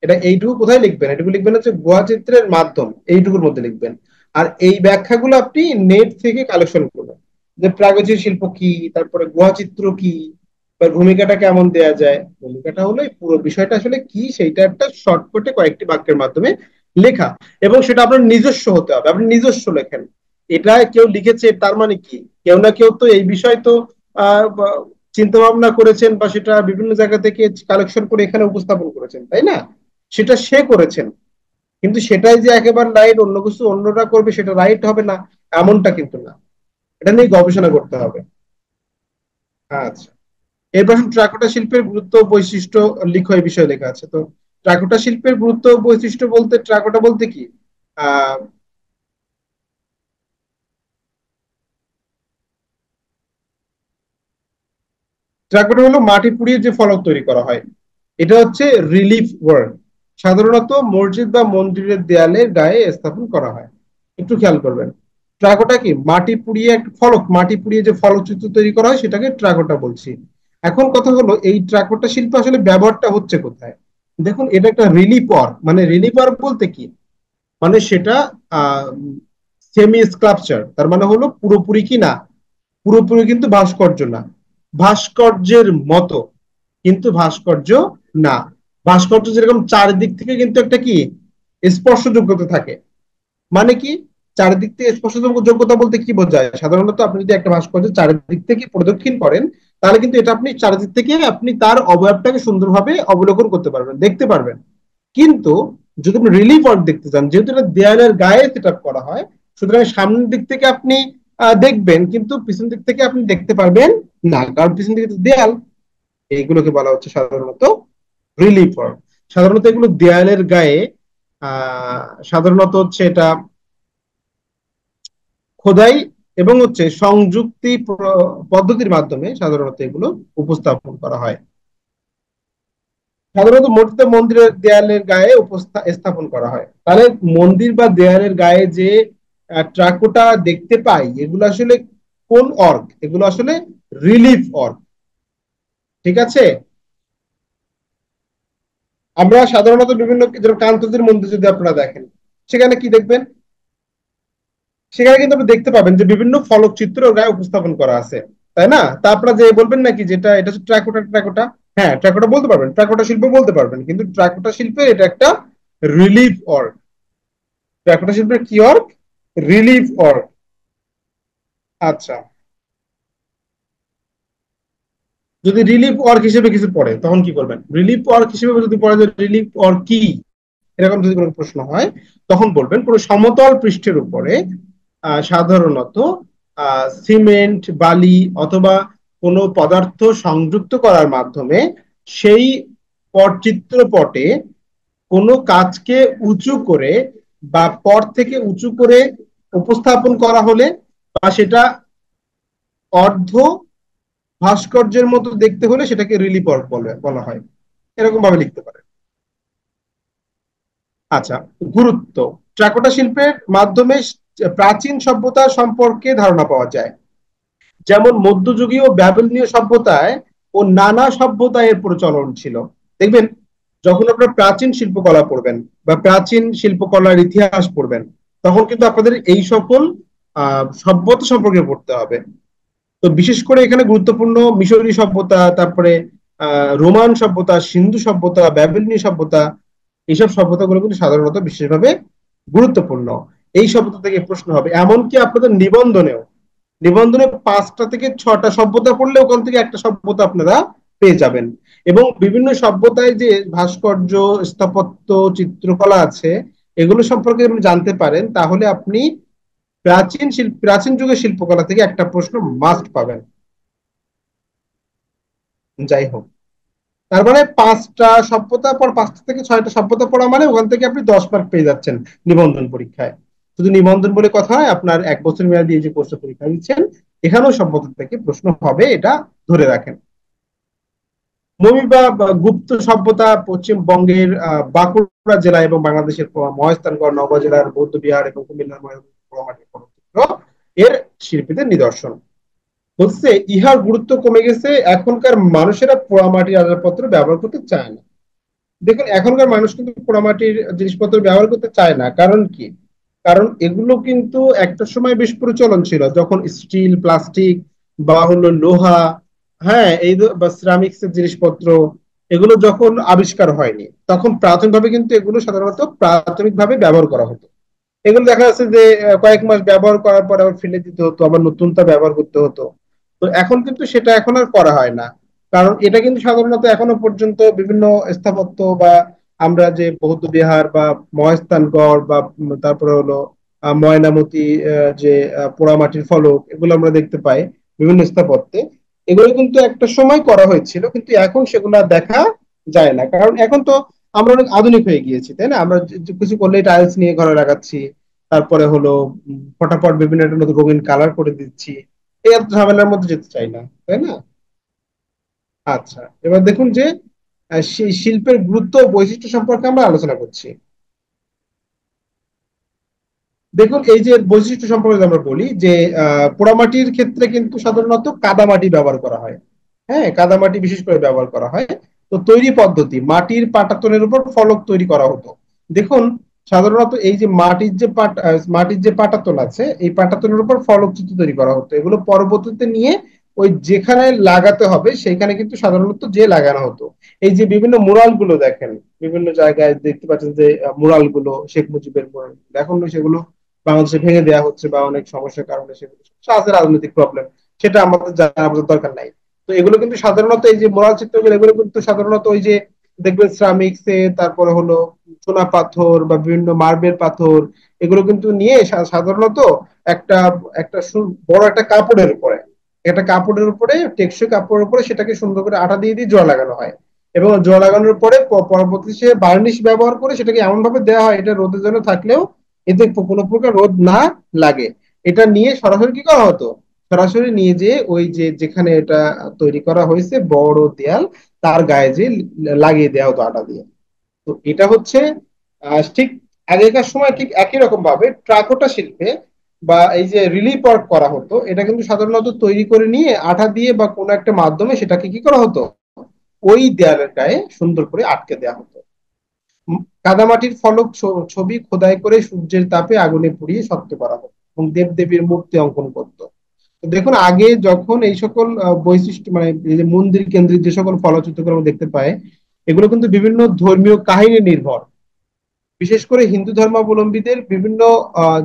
এটা এইটুকু কোথায় লিখবেন, এটুকু লিখবেন হচ্ছে গুহা চিত্রের মাধ্যম, এইটুকুর মধ্যে লিখবেন। আর এই ব্যাখ্যাগুলো আপনি নেট থেকে কালেকশন করবেন, যে প্রাগৈতিক শিল্প কি, তারপরে গুহা চিত্র কি, বা ভূমিকাটা কেমন দেয়া যায়। ভূমিকাটা হলো এই পুরো বিষয়টা আসলে কি, সেইটা একটা শর্টকাটে কয়েকটি বাক্যের মাধ্যমে লেখা, এবং সেটা আপনার নিজস্ব হতে হবে, আপনি নিজস্ব লেখেন। এটা কেউ লিখেছে তার মানে কি, কেউ না কেউ তো এই বিষয় তো আহ চিন্তা ভাবনা করেছেন, বা সেটা বিভিন্ন জায়গা থেকে কালেকশন করে এখানে উপস্থাপন করেছেন, তাই না? সেটা সে করেছেন, কিন্তু সেটাই যে একেবারে রাইট, অন্য কিছু অন্যরা করবে সেটা রাইট হবে না, এমনটা কিন্তু না। এটা নিয়ে গবেষণা করতে হবে। আচ্ছা, এরপর ট্রাকোটা শিল্পের গুরুত্ব ও বৈশিষ্ট্য লিখো, এই বিষয়ে লেখা আছে। তো ট্রাকোটা শিল্পের গুরুত্ব ও বৈশিষ্ট্য বলতে, ট্রাকোটা বলতে কি, আহ ট্রাকোটা হলো মাটি পুড়িয়ে যে ফলক তৈরি করা হয়, এটা হচ্ছে রিলিফ ওয়ার্ক, সাধারণত মসজিদ বা মন্দিরের দেয়ালের গায়ে স্থাপন করা হয়। একটু খেয়াল করবেন, ট্রাকোটা কি, মাটি পুড়িয়ে একটা ফলক, মাটি পুড়িয়ে যে ফলকচিত্র তৈরি করা হয় সেটাকে ট্রাকোটা বলছি। এখন কথা হলো এই ট্রাকোটা শিল্প আসলে ব্যবহারটা হচ্ছে কোথায়। দেখুন, এটা একটা রিলিফ ওয়ার্ক, মানে রিলিফ ওয়ার্ক বলতে কি, মানে সেটা আহ সেমি স্কাল্পচার, তার মানে হলো পুরোপুরি কি না, পুরোপুরি কিন্তু ভাস্কর্য না, ভাস্কর্যের মতো কিন্তু ভাস্কর্য না। ভাস্কর্য যেরকম চারিদিক থেকে কিন্তু একটা কি স্পর্শযোগ্যতা থাকে, মানে কি চারিদিক থেকে স্পর্শযোগ্যতা বলতে কি বোঝায়, সাধারণত আপনি যদি একটা ভাস্কর্য চারিদিক থেকে প্রদক্ষিণ করেন তাহলে কিন্তু এটা আপনি চারিদিক থেকে আপনি তার অবয়বটাকে সুন্দরভাবে অবলোকন করতে পারবেন, দেখতে পারবেন। কিন্তু যদি আপনি রিলিফ ওয়ার্ক দেখতে চান, যেহেতু এটা দেয়ালের গায়ে সেট আপ করা হয়, সুতরাং সামনের দিক থেকে আপনি দেখবেন কিন্তু পিছন দিক থেকে আপনি দেখতে পারবেন না, কারণ পিছন দিকে দেয়াল। এইগুলোকে বলা হচ্ছে সাধারণত রিলিফ ওয়ার্ক। সাধারণত এগুলো দেয়ালের গায়ে সাধারণত হচ্ছে এটা খোদাই এবং হচ্ছে সংযুক্তি পদ্ধতির মাধ্যমে সাধারণত এগুলো উপস্থাপন করা হয়। সাধারণত মূর্তিতে মন্দিরের দেয়ালের গায়ে স্থাপন করা হয়। তাহলে মন্দির বা দেয়ালের গায়ে যে ট্রাকোটা দেখতে পাই এগুলো আসলে কোন অর্ক, এগুলো আসলে রিলিফ অর্ক। ঠিক আছে, আমরা সাধারণত বিভিন্ন কান্তজির মন্দির যদি আপনারা দেখেন সেখানে কি দেখবেন, সেখানে কিন্তু আপনি দেখতে পাবেন যে বিভিন্ন ফলকচিত্র গায়ে উপস্থাপন করা আছে, তাই না? তা আপনারা যে বলবেন নাকি যেটা এটা হচ্ছে ট্রাকোটা, ট্রাকোটা, হ্যাঁ ট্রাকোটা বলতে পারবেন, ট্রাকোটা শিল্প বলতে পারবেন, কিন্তু ট্রাকোটা শিল্পের এটা একটা রিলিফ অর্ক। ট্রাকোটা শিল্পের কি অর্ক? রিলিফ অর্ক। আচ্ছা, যদি রিলিফ ওয়ার্ক হিসেবে কিছু পড়ে তখন কি করবেন? রিলিফ ওয়ার্ক হিসেবে যদি পড়ে যে রিলিফ ওয়ার্ক কি, এরকম যদি কোনো প্রশ্ন হয় তখন বলবেন কোনো সমতল পৃষ্ঠের উপরে সাধারণত সিমেন্ট, বালি অথবা কোনো পদার্থ সংযুক্ত করার মাধ্যমে সেই চিত্রপটে কোনো কাজকে উঁচু করে বা পট থেকে উঁচু করে উপস্থাপন করা হলে বা সেটা অর্ধ ভাস্কর্যের মতো দেখতে হলে সেটাকে রিলিফ ওয়ার্ক বলা হয়, এরকম ভাবে লিখতে পারে। আচ্ছা, গুরুত্ব। ট্রাকোটা শিল্পের মাধ্যমে প্রাচীন সভ্যতা সম্পর্কে ধারণা পাওয়া যায়, যেমন মধ্যযুগীয় ব্যাবিলনীয় সভ্যতায় ও নানা সভ্যতায় এর প্রচলন ছিল। দেখবেন যখন আপনারা প্রাচীন শিল্পকলা পড়বেন বা প্রাচীন শিল্পকলার ইতিহাস পড়বেন তখন কিন্তু আপনাদের এই সকল সভ্যতা সম্পর্কে পড়তে হবে। তো বিশেষ করে এখানে গুরুত্বপূর্ণ মিশরী সভ্যতা, তারপরে রোমান সভ্যতা, সিন্ধু সভ্যতা, ব্যাবিলনীয় সভ্যতা, এইসব সভ্যতাগুলো কিন্তু সাধারণত বিশেষভাবে গুরুত্বপূর্ণ। এই সভ্যতা থেকে প্রশ্ন হবে, এমনকি আপনাদের নিবন্ধনে 5টা থেকে 6টা সভ্যতা পড়লে ওখান থেকে একটা সভ্যতা আপনারা পেয়ে যাবেন। এবং বিভিন্ন সভ্যতায় যে ভাস্কর্য, স্থাপত্য, চিত্রকলা আছে এগুলো সম্পর্কে আপনি জানতে পারেন তাহলে আপনি প্রাচীন যুগের শিল্পকলা থেকে একটা প্রশ্ন মাস্ট পাবেন। যাই হোক, তার মানে 5টা সভ্যতা পর 5টা থেকে 6টা সভ্যতা পড়া মানে ওখান থেকে আপনি 10 মার্ক পেয়ে যাচ্ছেন নিবন্ধন পরীক্ষায়। শুধু নিবন্ধন বলে কথা হয়, আপনার 1 বছর মেয়াদি এই যে কোর্সে পরীক্ষা দিচ্ছেন এখানেও সভ্যতা থেকে প্রশ্ন হবে, এটা ধরে রাখেন। মমি বা গুপ্ত সভ্যতা পশ্চিমবঙ্গের বাঁকুড়া জেলা এবং বাংলাদেশের মহেস্থানগড়, নওগাঁ জেলার বৌদ্ধ বিহার এবং কুমিল্লার এর শিল্পীদের নিদর্শন। বলছে ইহার গুরুত্ব কমে গেছে, এখনকার মানুষেরা পোড়ামাটির আসবাবপত্র ব্যবহার করতে চায় না। দেখুন এখনকার মানুষ কিন্তু পোড়ামাটির জিনিসপত্র ব্যবহার করতে চায় না, কারণ কি? কারণ এগুলো কিন্তু একটা সময় বেশ প্রচলন ছিল, যখন স্টিল, প্লাস্টিক বা হলো লোহা, হ্যাঁ এই বা সিরামিক্স এর জিনিসপত্র এগুলো যখন আবিষ্কার হয়নি তখন প্রাথমিকভাবে কিন্তু এগুলো সাধারণত প্রাথমিকভাবে ব্যবহার করা হতো। এগুলো দেখা যাচ্ছে যে কয়েক মাস ব্যবহার করার পর আবার ফেলে দিতে হতো, আবার নতুনটা ব্যবহার করতে হতো। তো এখন কিন্তু সেটা এখন আর করা হয় না, কারণ এটা কিন্তু সাধারণত এখনো পর্যন্ত বিভিন্ন স্থাপত্য বা আমরা যে বৌদ্ধ বিহার বা মহেস্থানগড় বা তারপরে হলো ময়নামতি, যে পোড়ামাটির ফলক এগুলো আমরা দেখতে পাই বিভিন্ন স্থাপত্যে, এগুলো কিন্তু একটা সময় করা হয়েছিল কিন্তু এখন সেগুলো দেখা যায় না, কারণ এখন তো আমরা অনেক আধুনিক হয়ে গিয়েছি, তাই না? আমরা কিছু করলে টাইলস নিয়ে ঘরে লাগাচ্ছি, তারপরে হলো ফটাফট বিভিন্ন একটা নতুন রঙিন কালার করে দিচ্ছি, এই এত ঝামেলার মধ্যে যেতে চাই না, তাই না? আচ্ছা, এবার দেখুন যে সেই শিল্পের গুরুত্ব ও বৈশিষ্ট্য সম্পর্কে আমরা আলোচনা করছি। দেখুন এই যে বৈশিষ্ট্য সম্পর্কে আমরা বলি যে পোড়ামাটির ক্ষেত্রে কিন্তু সাধারণত কাদামাটি ব্যবহার করা হয়। হ্যাঁ, কাদামাটি বিশেষ করে ব্যবহার করা হয়। তো তৈরি পদ্ধতি, মাটির পাটাতনের উপর ফলক তৈরি করা হতো। দেখুন সাধারণত এই যে মাটির যে পাটাতন আছে, এই পাটাতনের উপর ফলকচিত্র তৈরি করা হতো। এগুলো পরবর্তীতে নিয়ে ওই যেখানে লাগাতে হবে সেখানে কিন্তু সাধারণত যে লাগানো হতো। এই যে বিভিন্ন মুরাল গুলো দেখেন, বিভিন্ন জায়গায় দেখতে পাচ্ছেন যে মুরাল গুলো, শেখ মুজিবের মুরাল, এখন সেগুলো বাংলাদেশে ভেঙে দেওয়া হচ্ছে বা অনেক সমস্যার কারণে সেগুলো আছে, রাজনৈতিক প্রবলেম, সেটা আমাদের জানার আমাদের দরকার নাই। তো এগুলো কিন্তু সাধারণত এই যে মোরাল চিত্রগুলো, এগুলো কিন্তু সাধারণত ওই যে দেখবেন শ্রামিক্সে, তারপরে হলো চুনা পাথর বা বিভিন্ন মার্বেল পাথর, এগুলো কিন্তু নিয়ে সাধারণত একটা একটা বড় একটা কাপড়ের উপরে, একটা কাপড়ের উপরে, টেকসই কাপড়ের উপরে সেটাকে সুন্দর করে আঠা দিয়ে দিয়ে জোড়া লাগানো হয়। এবং জোড়া লাগানোর পরে পরবর্তী সে বার্নিশ ব্যবহার করে সেটাকে এমন ভাবে দেওয়া হয়, এটা রোদের জন্য থাকলেও এতে কোনো প্রকার রোদ না লাগে। এটা নিয়ে সরাসরি কি করা হতো, সরাসরি নিয়ে যে ওই যে যেখানে এটা তৈরি করা হয়েছে বড় দেয়াল, তার গায়ে যে লাগিয়ে দেওয়া হতো আটা দিয়ে। তো এটা হচ্ছে ঠিক আগেকার সময় ঠিক একই রকম ভাবে ট্রাকোটা শিল্পে বা এই যে রিলিফ ওয়ার্ক করা হতো, এটা কিন্তু সাধারণত তৈরি করে নিয়ে আঠা দিয়ে বা কোনো একটা মাধ্যমে সেটাকে কি করা হতো, ওই দেয়ালের গায়ে সুন্দর করে আটকে দেওয়া হতো। কাদামাটির ফলক ছবি খোদাই করে সূর্যের তাপে আগুনে পুড়িয়ে শক্ত করা হতো এবং দেবদেবীর মূর্তি অঙ্কন করতো। তো দেখুন, আগে যখন এই সকল বৈশিষ্ট্য মানে এই যে মন্দির কেন্দ্রিক যে সকল ফলচিত্র আমরা দেখতে পাই, এগুলো কিন্তু বিভিন্ন ধর্মীয় কাহিনী নির্ভর। বিশেষ করে হিন্দু ধর্মাবলম্বীদের বিভিন্ন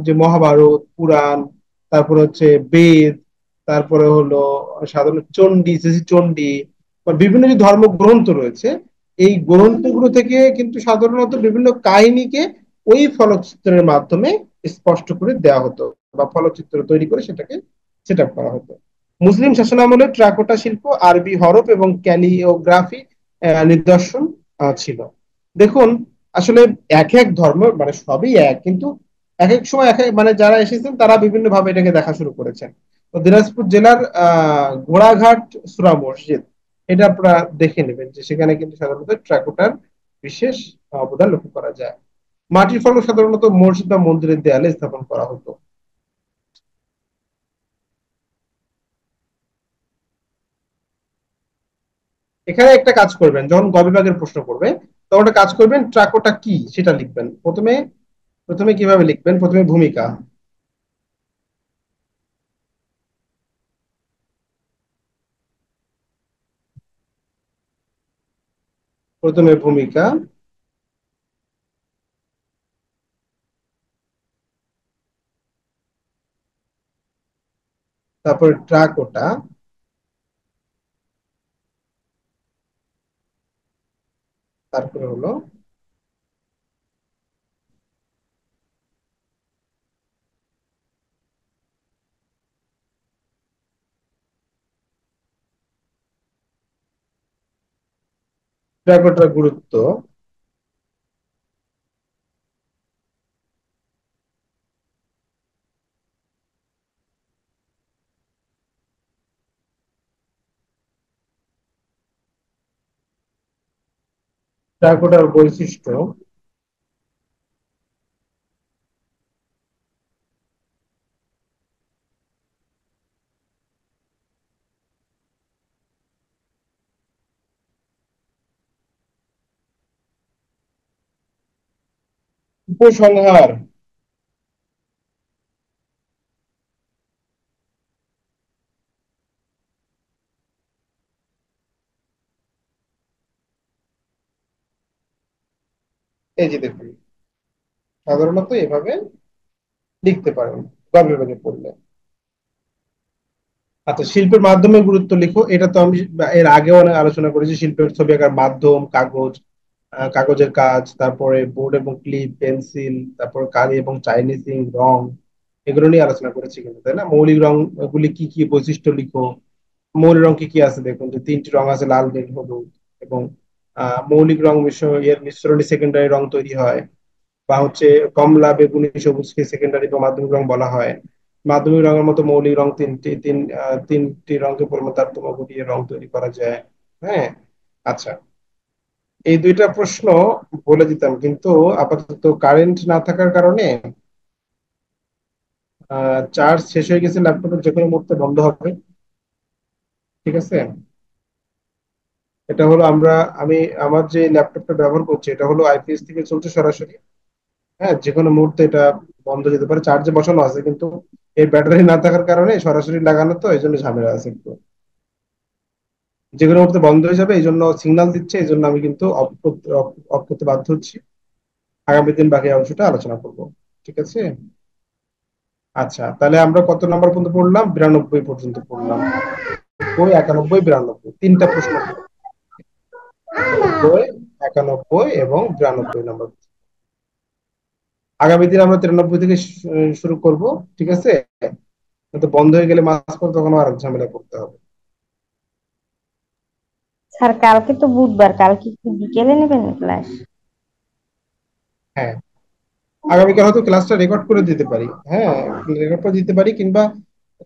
যে মহাভারত, পুরাণ, তারপরে হচ্ছে বেদ, তারপরে হলো সাধারণ চণ্ডী, শ্রী চণ্ডী, বা বিভিন্ন যে ধর্মগ্রন্থ রয়েছে, এই গ্রন্থগুলো থেকে কিন্তু সাধারণত বিভিন্ন কাহিনীকে ওই ফলচিত্রের মাধ্যমে স্পষ্ট করে দেওয়া হতো বা ফলচিত্র তৈরি করে সেটাকে সেট আপ করা হতো। মুসলিম শাসনামলে ট্রাকোটা শিল্প, আরবি হরফ এবং ক্যালিওগ্রাফি নিদর্শন ছিল। দেখুন, আসলে এক এক ধর্ম মানে সবই এক, কিন্তু এক এক সময় এক মানে যারা এসেছেন তারা বিভিন্ন ভাবে এটাকে দেখা শুরু করেছেন। তো দিনাজপুর জেলার ঘোড়াঘাট সূরা মসজিদ, এটা আপনারা দেখে নেবেন যে সেখানে কিন্তু সাধারণত ট্রাকোটার বিশেষ অবদান লক্ষ্য করা যায়। মাটির ফলক সাধারণত মসজিদ বা মন্দিরের দেয়ালে স্থাপন করা হতো। এখানে একটা কাজ করবেন, যখন গ বিভাগের প্রশ্ন করবে তখন একটা কাজ করবেন, ট্রাকোটা কি সেটা লিখবেন প্রথমে। প্রথমে কিভাবে লিখবেন, প্রথমে ভূমিকা, প্রথমে ভূমিকা, তারপর ট্রাকোটা, তারপরে হলো ট্রাকোটার গুরুত্ব। ট্রাকোটার বৈশিষ্ট্য। উপসংহার। এই যে দেখুন, সাধারণত এভাবে লিখতে পারেন গ বিভাগে পড়লে। আচ্ছা, শিল্পের মাধ্যমে গুরুত্ব লিখো, এটা তো আমি এর আগেও অনেক আলোচনা করেছি। শিল্পের ছবি আঁকার মাধ্যম কাগজ, কাগজের কাজ, তারপরে বোর্ড এবং ক্লিপ, পেন্সিল, তারপর কালি এবং চাইনিজ ইঙ্ক, রং, এগুলো নিয়ে আলোচনা করেছি কিন্তু, তাই না? মৌলিক রং গুলি কি কি, বৈশিষ্ট্য লিখো। মৌলিক রং কি কি আছে দেখুন, যে তিনটি রং আছে, লাল, নীল, হলুদ। এবং মৌলিক রং এর মিশ্রণে সেকেন্ডারি রং তৈরি হয়, বা হচ্ছে কমলা, বেগুনি, সবুজকে সেকেন্ডারি বা মাধ্যমিক রং বলা হয়। মাধ্যমিক রঙের মতো মৌলিক রং তিনটি রঙকে পরিমাণ তারতম্য ঘটিয়ে রং তৈরি করা যায়। হ্যাঁ, আচ্ছা, এই দুইটা প্রশ্ন বলে দিতাম, কিন্তু আপাতত কারেন্ট না থাকার কারণে চার্জ শেষ হয়ে গেছে, ল্যাপটপের যে কোনো মুহূর্তে বন্ধ হবে। ঠিক আছে, এটা হলো আমি আমার যে ল্যাপটপটা ব্যবহার করছি এটা হলো আইপিএস থেকে চলছে সরাসরি। হ্যাঁ, যে কোনো মুহূর্তে এটা বন্ধ হয়ে যেতে পারে। চার্জে বসানো আছে কিন্তু এর ব্যাটারি না থাকার কারণে সরাসরি লাগানো, তো এই জন্য ঝামেলা আছে একটু। যে কোনো মুহূর্তে বন্ধ হয়ে যাবে, এই জন্য সিগন্যাল দিচ্ছে, এই জন্য আমি কিন্তু অফ করতে বাধ্য হচ্ছি। আগামী দিন বাকি অংশটা আলোচনা করব। ঠিক আছে? আচ্ছা, তাহলে আমরা কত নাম্বার পর্যন্ত পড়লাম? 92 পর্যন্ত পড়লাম। 90, 91, 92, তিনটা প্রশ্ন পড়লাম। 90, 91 এবং 92 নাম্বার। আগামী দিন আমরা 93 থেকে শুরু করব। ঠিক আছে? কিন্তু বন্ধ হয়ে গেলে মাঝপথে তখন আর ঝামেলা করতে হবে। স্যার কালকে তো বুধবার, কালকে কি বিকেলে নেবেন ক্লাস? হ্যাঁ, আগামীকাল হয়তো ক্লাসটা রেকর্ড করে দিতে পারি। হ্যাঁ, রেকর্ড করে দিতে পারি, কিংবা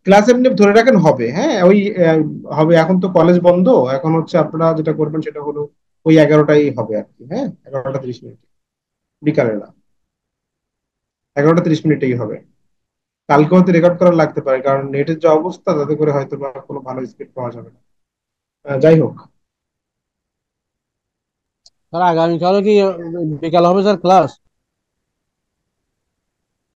ক্লাস এমনি ধরে রাখেন হবে। হ্যাঁ, ওই হবে। এখন তো কলেজ বন্ধ, এখন হচ্ছে আপনারা যেটা করবেন সেটা হলো ওই 11টাই হবে আর কি। হ্যাঁ, 11টা 30 মিনিট, বিকালে না, 11টা 30 মিনিটেই হবে। কালকে হয়তো রেকর্ড করা লাগতে পারে, কারণ নেটের যে অবস্থা তাতে করে হয়তো বা কোনো ভালো স্পিড পাওয়া যাবে না। যাই হোক। স্যার আগামীকালও কি বিকাল হবে স্যার ক্লাস?